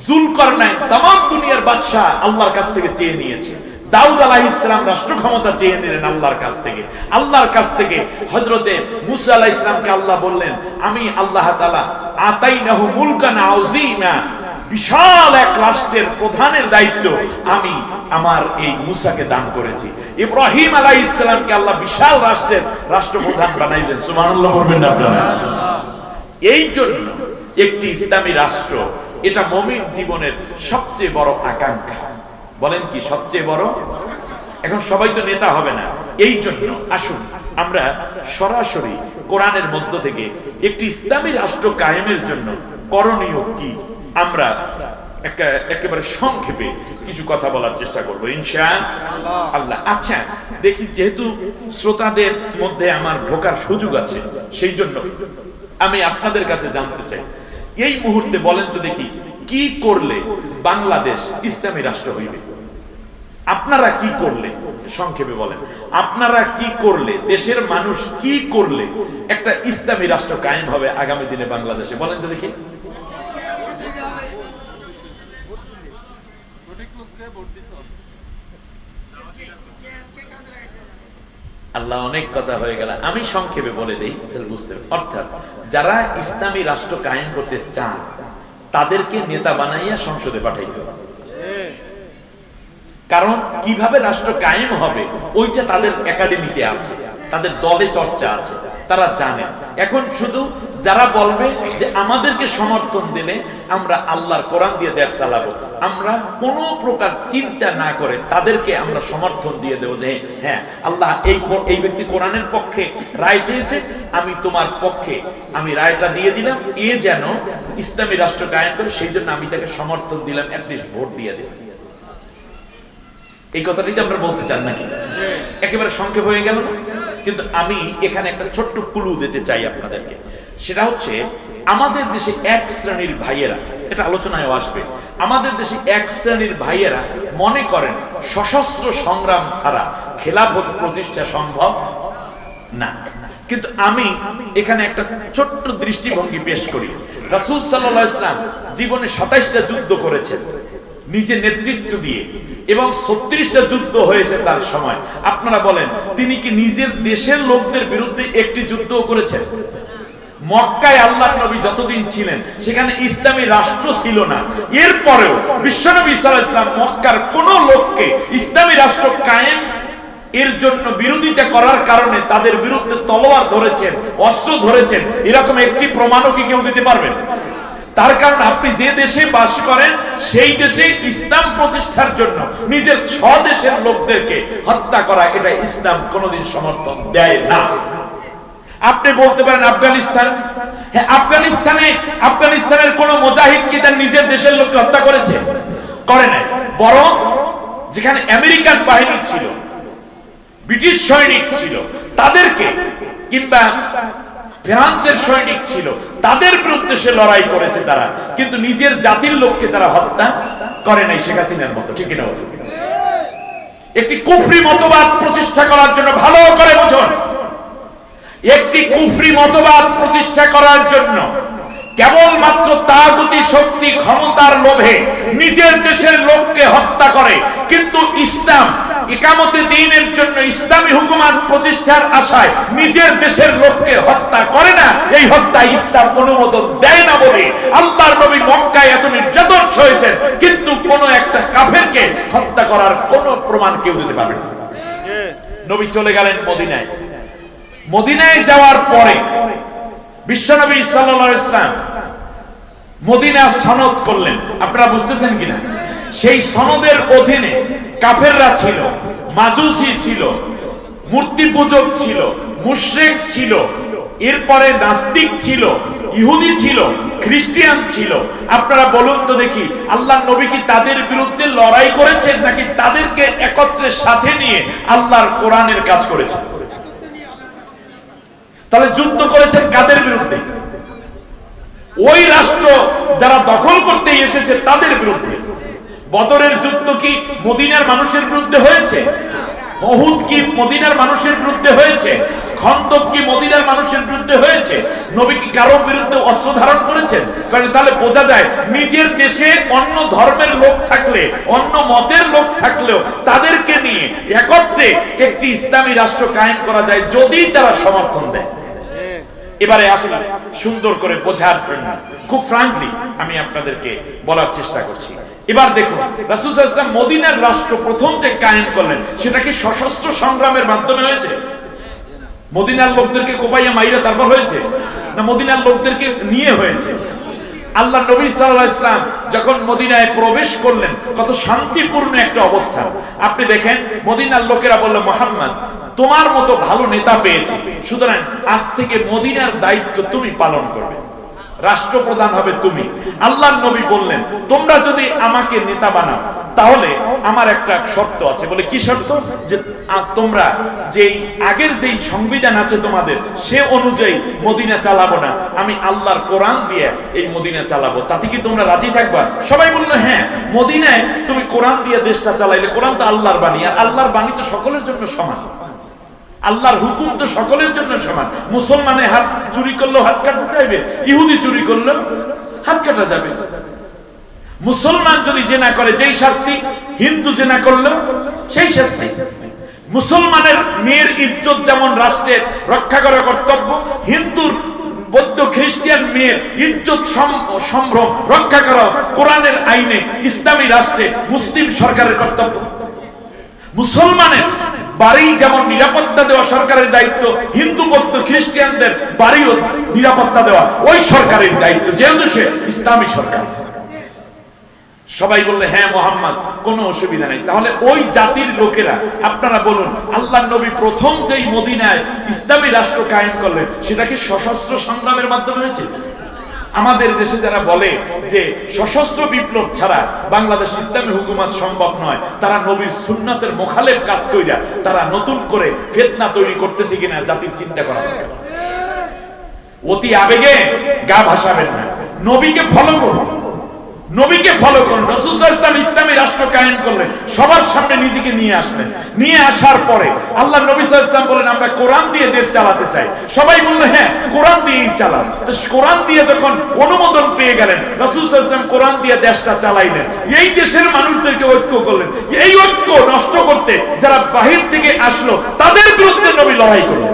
যুলকারনাইন তামাম দুনিয়ার বাদশা আল্লাহর কাছ থেকে চেয়ে নিয়েছে। দাউদ আলাইহিস সালাম রাষ্ট্র ক্ষমতা চেয়ে নিলেন আল্লাহর কাছ থেকে। আল্লাহর কাছ থেকে হযরতে মুসা আলাইহিস সালামকে আল্লাহ বললেন, আমি আল্লাহ তাআলা আতাইনাহু মুলকান আযীমা, বিশাল এক রাষ্ট্রের প্রধানের দায়িত্ব আমি আমার এই মুসাকে দান করেছি। ইব্রাহিম আলাইহিস সালামকে আল্লাহ বিশাল রাষ্ট্রের রাষ্ট্রপ্রধান বানাইলেন। সুবহানাল্লাহ বলবেন না আপনারা? এই জন্য একটি ইসলামী রাষ্ট্র এটা মুমিন জীবনের সবচেয়ে বড় আকাঙ্ক্ষা। বলেন কি সবচেয়ে বড়? এখন সবাই তো নেতা হবে না, এই জন্য আসুন আমরা সরাসরি কোরআনের মধ্য থেকে একটি ইসলামী রাষ্ট্র কায়েমের জন্য করণীয় কি আমরা একেবারে সংক্ষেপে কিছু কথা বলার চেষ্টা করবো ইনশাআল্লাহ। আচ্ছা দেখি, যেহেতু শ্রোতাদের মধ্যে আমার ঢোকার সুযোগ আছে, সেই জন্য আমি আপনাদের কাছে জানতে চাই, এই মুহূর্তে বলেন তো দেখি, কি করলে বাংলাদেশ ইসলামী রাষ্ট্র হইবে? আপনারা কি করলে, সংক্ষেপে বলেন, আপনারা কি করলে, দেশের মানুষ কি করলে একটা ইসলামী রাষ্ট্র কায়েম হবে আগামী দিনে বাংলাদেশে? বলেন তো দেখি। আল্লাহ, অনেক কথা হয়ে গেল, আমি সংক্ষেপে বলে দেই তাহলে বুঝতে হবে। অর্থাৎ যারা ইসলামী রাষ্ট্র কায়েম করতে চান তাদেরকে নেতা বানাইয়া সংসদে পাঠাইতে হবে। কারণ কিভাবে রাষ্ট্র কায়েম হবে ওইটা তাদের একাডেমিতে আছে, তাদের দলে চর্চা আছে, তারা জানে। এখন শুধু যারা বলবে যে আমাদেরকে সমর্থন দিলে আমরা আল্লাহর কোরআন দিয়ে দেশ চালাবো, আমরা কোনো প্রকার চিন্তা না করে তাদেরকে আমরা সমর্থন দিয়ে দেবো যে হ্যাঁ আল্লাহ এই ব্যক্তি কোরআনের পক্ষে রায় চেয়েছে, আমি তোমার পক্ষে আমি রায়টা দিয়ে দিলাম, এ যেন ইসলামী রাষ্ট্র কায়েম করে, সেই জন্য আমি তাকে সমর্থন দিলাম, অ্যাটলিস্ট ভোট দিয়ে দিলাম। এই কথাটাই তো আমরা বলতে চান নাকি? একেবারে সংক্ষেপ হয়ে গেল না? কিন্তু আমি এখানে একটা ছোট্ট ক্লু দিতে চাই আপনাদেরকে। সেটা হচ্ছে, আমাদের দেশে এক শ্রেণীর ভাইয়েরা, এটা আলোচনায় আসবে, আমাদের দেশে এক শ্রেণীর ভাইয়েরা মনে করেন সশস্ত্র সংগ্রাম ছাড়া খেলাফত প্রতিষ্ঠা সম্ভব না। কিন্তু আমি এখানে একটা ছোট্ট দৃষ্টিভঙ্গি পেশ করি। রাসূল সাল্লাল্লাহু আলাইহি ওয়াসাল্লাম জীবনে 27টা যুদ্ধ করেছেন নিজে নেতৃত্ব দিয়ে, এবং 36টা যুদ্ধ হয়েছে তার সময়। আপনারা বলেন, তিনি কি নিজের দেশের লোকদের বিরুদ্ধে একটি যুদ্ধও করেছেন? মক্কায় আল্লাহর নবী যতদিন ছিলেন সেখানে ইসলামী রাষ্ট্র ছিল না, এরপরেও বিশ্বনবী সাল্লাল্লাহু আলাইহি ওয়াসাল্লাম মক্কার কোন লোককে ইসলামী রাষ্ট্র কায়েম এর জন্য বিরোধিতা করার কারণে তাদের বিরুদ্ধে তলোয়ার ধরেছেন, অস্ত্র ধরেছেন, এরকম একটি প্রমাণও কি কেউ দিতে পারবেন? তার কারণ আপনি যে দেশে বাস করেন সেই দেশে ইসলাম প্রতিষ্ঠার জন্য নিজের স্বদেশের লোকদেরকে হত্যা করা, এটা ইসলাম কোনোদিন সমর্থন দেয় না। আপনি বলতে পারেন আফগানিস্তান, হ্যাঁ আফগানিস্তানের কোন মুজাহিদ কি তার নিজের দেশের লোককে হত্যা করেছে? করে নাই। বরং যেখানে আমেরিকান বাহিনী ছিল, ব্রিটিশ সৈনিক ছিল, তাদেরকে, কিংবা ফ্রান্সের সৈনিক ছিল, তাদের বিরুদ্ধে সে লড়াই করেছে তারা, কিন্তু নিজের জাতির লোককে তারা হত্যা করে নাই। শেখ হাসিনার মতো, ঠিক না? একটি কুফরি মতবাদ প্রতিষ্ঠা করার জন্য, ভালো করে বুঝুন, একটি কুফরি মতবাদ প্রতিষ্ঠা করার জন্য কেবলমাত্র তাগুতি শক্তি ক্ষমতার লোভে নিজের দেশের লোককে হত্যা করে, কিন্তু ইসলাম ইকামতে দ্বীনের জন্য ইসলামী হুকুমত প্রতিষ্ঠার আশায় নিজের দেশের লোককে হত্যা করে না। এই হত্যা ইসলাম অনুমোদন দেয় না বলে আল্লাহর নবী মক্কায় এত নির্যাতন সয়েছেন, কিন্তু কোন একটা কাফেরকে হত্যা করার কোন প্রমাণ কেউ দিতে পারবে না। নবী চলে গেলেন মদিনায়। মদিনায় যাওয়ার পরে বিশ্বনবী সাল্লাল্লাহু আলাইহি ওয়াসাল্লাম মদিনা সনদ করলেন। আপনারা বুঝতেছেন কিনা? সেই সনদের অধীনে কাফেররা ছিল, মাজুসি ছিল, মূর্তি পূজক ছিল, মুশরিক ছিল, এরপরে নাস্তিক ছিল, ইহুদি ছিল, খ্রিস্টান ছিল। আপনারা বলুন তো দেখি, আল্লাহর নবী কি তাদের বিরুদ্ধে লড়াই করেছেন, নাকি তাদেরকে একত্রে সাথে নিয়ে আল্লাহর কোরআনের কাজ করেছেন? তাহলে যুদ্ধ করেছেন কাদের বিরুদ্ধে? ওই রাষ্ট্র যারা দখল করতে এসেছে তাদের বিরুদ্ধে। বদরের যুদ্ধ কি মদিনার মানুষের বিরুদ্ধে হয়েছে? উহুদ কি মদিনার মানুষের বিরুদ্ধে হয়েছে? খন্দক কি মদিনার মানুষের বিরুদ্ধে হয়েছে? নবী কি কারো বিরুদ্ধে অস্ত্র ধারণ করেছেন? কারণ তাহলে বোঝা যায় নিজের দেশে অন্য ধর্মের লোক থাকলে, অন্য মতের লোক থাকলেও তাদেরকে নিয়ে একত্রে একটি ইসলামী রাষ্ট্র কায়েম করা যায় যদি তারা সমর্থন দেয়। এবারে আসলে সুন্দর করে বোঝার জন্য খুব ফ্রাঙ্কলি আমি আপনাদেরকে বলার চেষ্টা করছি। এবার দেখুন, রাসূল সাল্লাল্লাহু আলাইহি ওয়াসাল্লাম মদিনার রাষ্ট্র প্রথম যে কায়েম করলেন সেটা কি সশস্ত্র সংগ্রামের মাধ্যমে হয়েছে? মদিনার লোকদেরকে কোপাইয়া মাইরা তারপর হয়েছে, না মদিনার লোকদেরকে নিয়ে হয়েছে? আল্লাহ নবী সাল্লাল্লাহু আলাইহি ওয়াসাল্লাম যখন মদিনায় প্রবেশ করলেন, কত শান্তিপূর্ণ একটা অবস্থা। আপনি দেখেন মদিনার লোকেরা বলল, মুহাম্মদ তোমার মতো ভালো নেতা পেয়েছি, সুতরাং আজ থেকে মদিনার দায়িত্ব তুমি পালন করবে, রাষ্ট্রপ্রধান হবে তুমি। আল্লাহর নবী বললেন, তোমরা যদি আমাকে নেতা বানাও তাহলে আমার একটা শর্ত আছে। বলে কি শর্ত? যে তোমরা যেই আগের যেই সংবিধান আছে তোমাদের সে অনুযায়ী মদিনা চালাবো না, আমি আল্লাহর কোরআন দিয়ে এই মদিনা চালাবো, তাতে কি তোমরা রাজি থাকবা? সবাই বললো হ্যাঁ। মদিনায় তুমি কোরআন দিয়ে দেশটা চালাইলে, কোরআন তো আল্লাহর বাণী, আর আল্লাহর বাণী তো সকলের জন্য সমান, আল্লাহর হুকুম তো সকলের জন্য সমান। মুসলমানে হাত চুরি করলেও হাত কাটা যাবে, ইহুদি চুরি করলেও হাত কাটা যাবে। মুসলমান যদি জেনা করে যেই শাস্তি, হিন্দু জেনা করলেও সেই শাস্তি। মুসলমানের মেয়ের ইজ্জত যেমন রাষ্ট্রের রক্ষা করা কর্তব্য, হিন্দুর বৌদ্ধ খ্রিস্টান মেয়ের ইজ্জত সম্ভ্রম রক্ষা করা কোরআনের আইনে ইসলামী রাষ্ট্রে মুসলিম সরকারের কর্তব্য। মুসলমানের বাড়ি যেমন নিরাপত্তা দেওয়া সরকারের দায়িত্ব, হিন্দু বৌদ্ধ খ্রিস্টানদের বাড়িও নিরাপত্তা দেওয়া ওই সরকারের দায়িত্ব, যেহেতু সে ইসলামী সরকার। সবাই বললে হ্যাঁ মুহাম্মদ, কোনো অসুবিধা নেই। তাহলে ওই জাতির লোকেরা, আপনারা বলুন, আল্লাহর নবী প্রথম যেই মদিনায় ইসলামী রাষ্ট্র কায়েম করলেন সেটা কি সশস্ত্র সংগ্রামের মাধ্যমে হয়েছে? আমাদের দেশে যারা বলে যে সশস্ত্র বিপ্লব ছাড়া বাংলাদেশ ইসলামী হুকুমত সম্ভব নয়, তারা নবীর সুন্নাতের মুখালেফ কাজ কইরা তারা নতুন করে ফিতনা তৈরি করতেছে কিনা জাতির চিন্তা করা দরকার। অতি আবেগে গা ভাসাবেন না, নবীকে ফলো করুন, নবীকে ফলো করুন। রাসূল সাল্লাল্লাহু আলাইহি ওয়াসাল্লাম ইসলামী রাষ্ট্র কায়েম করলেন, সবার সামনে নিজেকে নিয়ে আসলেন। নিয়ে আসার পরে আল্লাহ নবী সাল্লাল্লাহু আলাইহি ওয়াসাল্লাম বলেন, আমরা কোরআন দিয়ে দেশ চালাতে চাই। সবাই বলল হ্যাঁ কোরআন দিয়েই চালান। তো কোরআন দিয়ে যখন অনুমোদন পেয়ে গেলেন, রাসূল সাল্লাল্লাহু আলাইহি ওয়াসাল্লাম কোরআন দিয়ে দেশটা চালাইলেন। এই দেশের মানুষদেরকে ঐক্য করলেন। এই ঐক্য নষ্ট করতে যারা বাহির থেকে আসলো তাদের বিরুদ্ধে নবী লড়াই করলেন।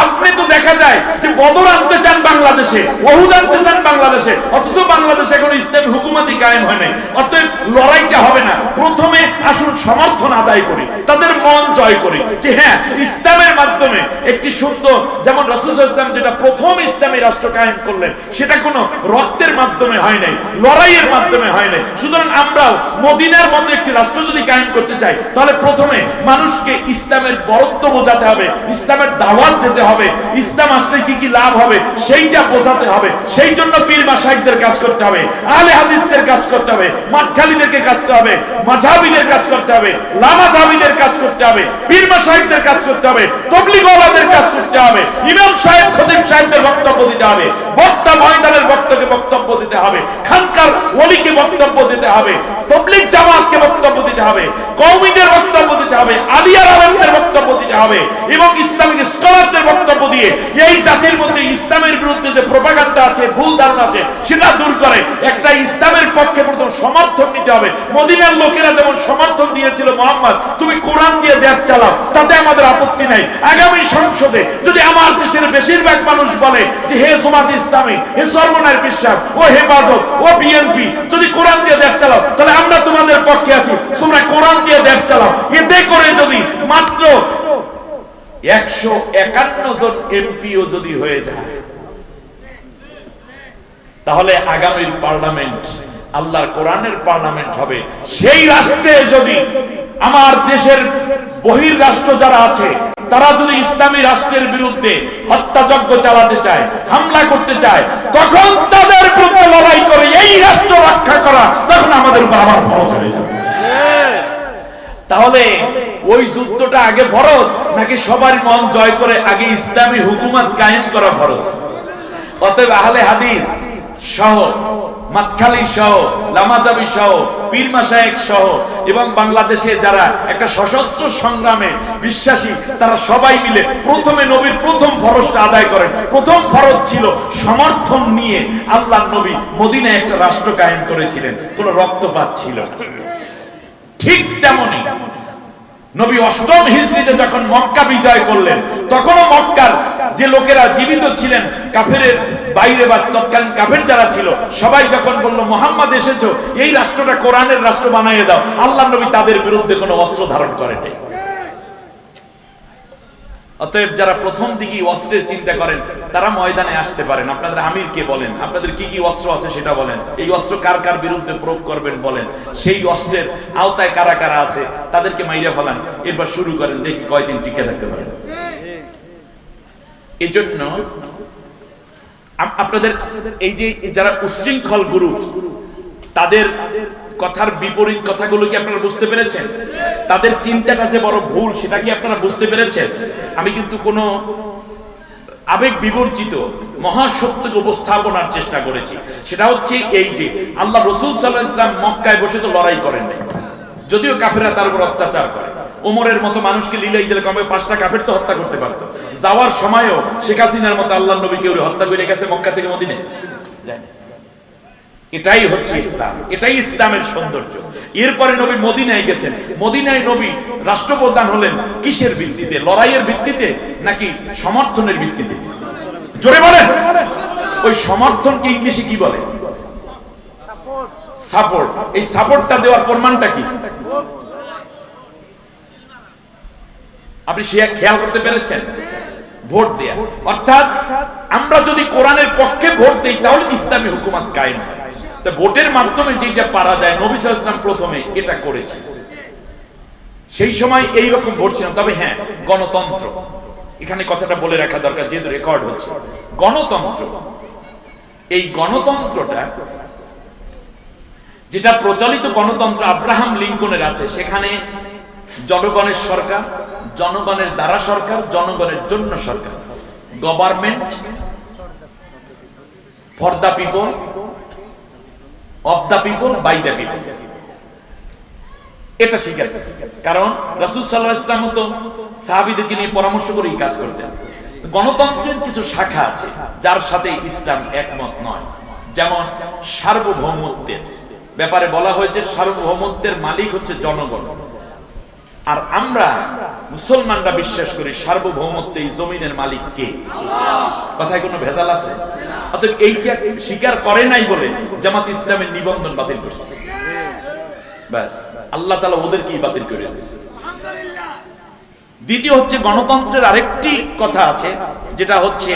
আপনি তো দেখা যায় যে বদর আনতে চান বাংলাদেশে, ওহুদ আনতে চান বাংলাদেশে, অথচ বাংলাদেশে এখন ইসলামী হুকুমতই কায়েম হয় নাই। অতএব লড়াইটা হবে না, প্রথমে আসুন সমর্থন আদায় করি, তাদের মন জয় করি যে হ্যাঁ ইসলামের মাধ্যমে একটি সুন্দর, যেমন রাসূল সাল্লাল্লাহু আলাইহি ওয়াসাল্লাম যেটা প্রথম ইসলামী রাষ্ট্র কায়েম করলেন সেটা কোনো রক্তের মাধ্যমে হয় নাই, লড়াইয়ের মাধ্যমে হয় নাই। সুতরাং আমরাও মদিনার মতো একটি রাষ্ট্র যদি কায়েম করতে চাই তাহলে প্রথমে মানুষকে ইসলামের বরত্ব বোঝাতে হবে, ইসলামের দাওয়াত দিতে হবে, ইসলাম আসলে কি কি লাভ হবে সেইটা বোঝাতে হবে। সেই জন্য পীর মাশায়েখদের কাজ করতে হবে, আহলে হাদিসদের কাজ করতে হবে, মাতখালীদের কাজ করতে হবে, মাযহাবীদের কাজ করতে হবে, লামাযহাবীদের কাজ করতে হবে, পীর মাশায়েখদের কাজ করতে হবে, তাবলীগ ওয়ালাদের কাজ করতে হবে, ইমাম সাহেব খতিব সাহেবদের বক্তব্য দিতে হবে, বক্তা ময়দানের বক্তাকে বক্তব্য দিতে হবে, খানকার ওলিকে বক্তব্য দিতে হবে, তাবলীগ জামাতকে বক্তব্য দিতে হবে, কওমীদের বক্তব্য দিতে হবে, আলিয়ার আলেমদের বক্তব্য দিতে হবে এবং ইসলামিক স্কলারদের বক্তব্য দিয়ে এই জাতির মধ্যে ইসলামের বিরুদ্ধে যে প্রোপাগান্ডা আছে, ভুল ধারণা আছে সেটা দূর করে একটা ইসলামের পক্ষে প্রথম সমর্থন নিতে হবে। মদিনার লোকেরা যেমন সমর্থন দিয়েছিল, মুহাম্মদ তুমি কোরআন দিয়ে দেশ চালাও, তাতে আমাদের আপত্তি নাই। আগামী সংসদে যদি আমার দেশের বেশিরভাগ মানুষ বলে যে হে জামাত ইসলামী, হে সর্বনার বিশ্বাস, ও হেফাজত, ও বিএনপি, যদি কোরআন দিয়ে দেশ চালাও তাহলে আমরা তোমাদের পক্ষে আছি, তোমরা কোরআন দিয়ে দেশ চালাও। এতে করে যদি মাত্র 151 জন এমপিও যদি হয়ে যায় তাহলে আগামীর পার্লামেন্ট আল্লাহর কোরআনের পার্লামেন্ট হবে। সেই রাষ্ট্রে যদি আমার দেশের বহির রাষ্ট্র যারা আছে তারা যদি ইসলামী রাষ্ট্রের বিরুদ্ধে হত্যাযজ্ঞ চালাতে চায়, হামলা করতে চায়, তখন তাদের বিরুদ্ধে লড়াই করে এই রাষ্ট্র রক্ষা করা তখন আমাদের উপর আবার ফরজ হয়ে যাবে। তাহলে ওই যুদ্ধটা আগে ফরজ নাকি সবার মন জয় করে আগে ইসলামী হুকুমত কায়েম করা ফরজ? অতএব আহলে হাদিস সহ, মাতখালী সহ, লামাযাবি সহ, পীর মাশায়েখ সহ এবং বাংলাদেশে যারা একটা সশস্ত্র সংগ্রামে বিশ্বাসী তারা সবাই মিলে প্রথমে নবীর প্রথম ফরজটা আদায় করেন। প্রথম ফরজ ছিল সমর্থন নিয়ে আল্লাহর নবী মদিনায় একটা রাষ্ট্র কায়েম করেছিলেন, কোনো রক্তপাত ছিল না। ঠিক তেমনি নবী ৮ম হিজরিতে যখন মক্কা বিজয় করলেন তখনও মক্কার যে লোকেরা জীবিত ছিলেন, কাফেরের বাইরে বা তৎকালীন কাফের যারা ছিল, সবাই যখন বলল মুহাম্মদ এসেছো, এই রাষ্ট্রটা কোরআনের রাষ্ট্র বানিয়ে দাও, আল্লাহর নবী তাদের বিরুদ্ধে কোনো অস্ত্র ধারণ করেন নাই। অতএব যারা প্রথম দিকে অস্ত্রের চিন্তা করেন তারা ময়দানে আসতে পারেন। আপনাদের আমিরকে বলেন, আপনাদের কি কি অস্ত্র আছে সেটা বলেন, এই অস্ত্র কার কার বিরুদ্ধে প্রয়োগ করবেন বলেন, সেই অস্ত্রের আওতায় কারা কারা আছে তাদেরকে মাইরা ফেলান, এরপর শুরু করেন, দেখি কয়দিন টিকে থাকতে পারেন। এই জন্য আপনাদের এই যে যারা উচ্ছৃঙ্খল গুরু, তাদের কথার বিপরীত কথাগুলো কি আপনারা বুঝতে পেরেছেন? তাদের চিন্তাটা যে বড় ভুল সেটা কি আপনারা বুঝতে পেরেছেন? আমি কিন্তু কোনো আবেগ বিবর্জিত মহাসত্যকে উপস্থাপনার চেষ্টা করেছি। সেটা হচ্ছে এই যে আল্লাহ রাসূল সাল্লাল্লাহু আলাইহি ওয়াসাল্লাম মক্কায় বসে তো লড়াই করেন নাই, যদিও কাফেররা তার উপর অত্যাচার করে। ওমরের মতো মানুষকে লিলাই দিলে কমে 5টা কাফের তো হত্যা করতে পারত। যাওয়ার সময়ও শেখ হাসিনার মতো আল্লাহর নবী কেউ হত্যা করে গেছে মক্কা থেকে মদিনায়? এটাই হচ্ছে ইসলাম, এটাই ইসলামের সৌন্দর্য। এরপরে নবী মদিনায় গেছেন, মদিনায় নবী রাষ্ট্রপ্রধান হলেন কিসের ভিত্তিতে? লড়াইয়ের ভিত্তিতে নাকি সমর্থনের ভিত্তিতে? জোরে বলেন। ওই সমর্থনকে ইংলিশে কি বলে? সাপোর্ট। এই সাপোর্টটা দেওয়ার প্রমাণটা কি? আপনি সে খেয়াল করতে পেরেছেন? ভোট দেয়া। অর্থাৎ আমরা যদি কোরআনের পক্ষে ভোট দেই তাহলে ইসলামী হুকুমত কায়েম হয়। তা ভোটের মাধ্যমে যেটা পারা যায়, নবী সাল্লাল্লাহু আলাইহি ওয়াসাল্লাম প্রথমে এটা করেছে। সেই সময় এই রকম ভোট ছিল। তবে হ্যাঁ, গণতন্ত্র, এখানে কথাটা বলে রাখা দরকার যেহেতু রেকর্ড হচ্ছে। গণতন্ত্র, এই গণতন্ত্রটা যেটা প্রচলিত গণতন্ত্র আব্রাহাম লিঙ্কনের আছে, সেখানে জনগণের সরকার, জনগণের দ্বারা সরকার, জনগণের জন্য সরকার, government for the people, of the people, by the people. এটা ঠিক আছে, কারণ রাসূল সাল্লাল্লাহু আলাইহি ওয়াসাল্লাম তো সাহাবীদেরকে নিয়ে পরামর্শ করে এই কাজ করতেন। গণতন্ত্রের কিছু শাখা আছে যার সাথে ইসলাম একমত নয়। যেমন সার্বভৌমত্বের ব্যাপারে বলা হয়েছে সার্বভৌমত্বের মালিক হচ্ছে জনগণ। আর আমরা মুসলমানরা বিশ্বাস করি সার্বভৌমত্বে এই জমিনের মালিক কে? কথায় কোনো ভেজাল আছে? অতএব এইটা স্বীকার করে নাই বলে জামাত ইসলামের নিবন্ধন বাতিল করছে। ব্যাস, আল্লাহ তাআলা ওদেরকেই বাতিল করে দিয়েছে। দ্বিতীয় হচ্ছে গণতন্ত্রের আরেকটি কথা আছে, যেটা হচ্ছে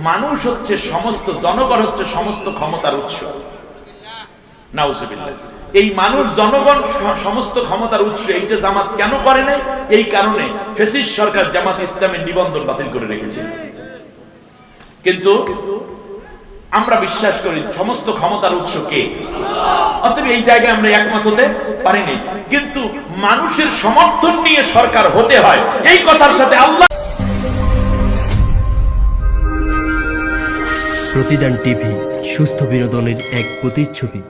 মানুষ হচ্ছে সমস্ত, জনগণ হচ্ছে সমস্ত ক্ষমতার উৎস। নাউজুবিল্লাহ। এই মানুষ, জনগণ সমস্ত ক্ষমতার উৎস, এইটা জামাত কেন করে নাই? এই কারণে ফ্যাসিস্ট সরকার জামাত ইসলামের নিবন্ধন বাতিল করে রেখেছে। কিন্তু আমরা বিশ্বাস করি সমস্ত ক্ষমতার উৎস কে? অতএব এই জায়গায় আমরা একমত হতে পারিনি। কিন্তু মানুষের সমর্থন নিয়ে সরকার হতে হয়, এই কথার সাথে আল্লাহ। প্রতিদান টিভি সুস্থ বিনোদনের এক প্রতিচ্ছবি।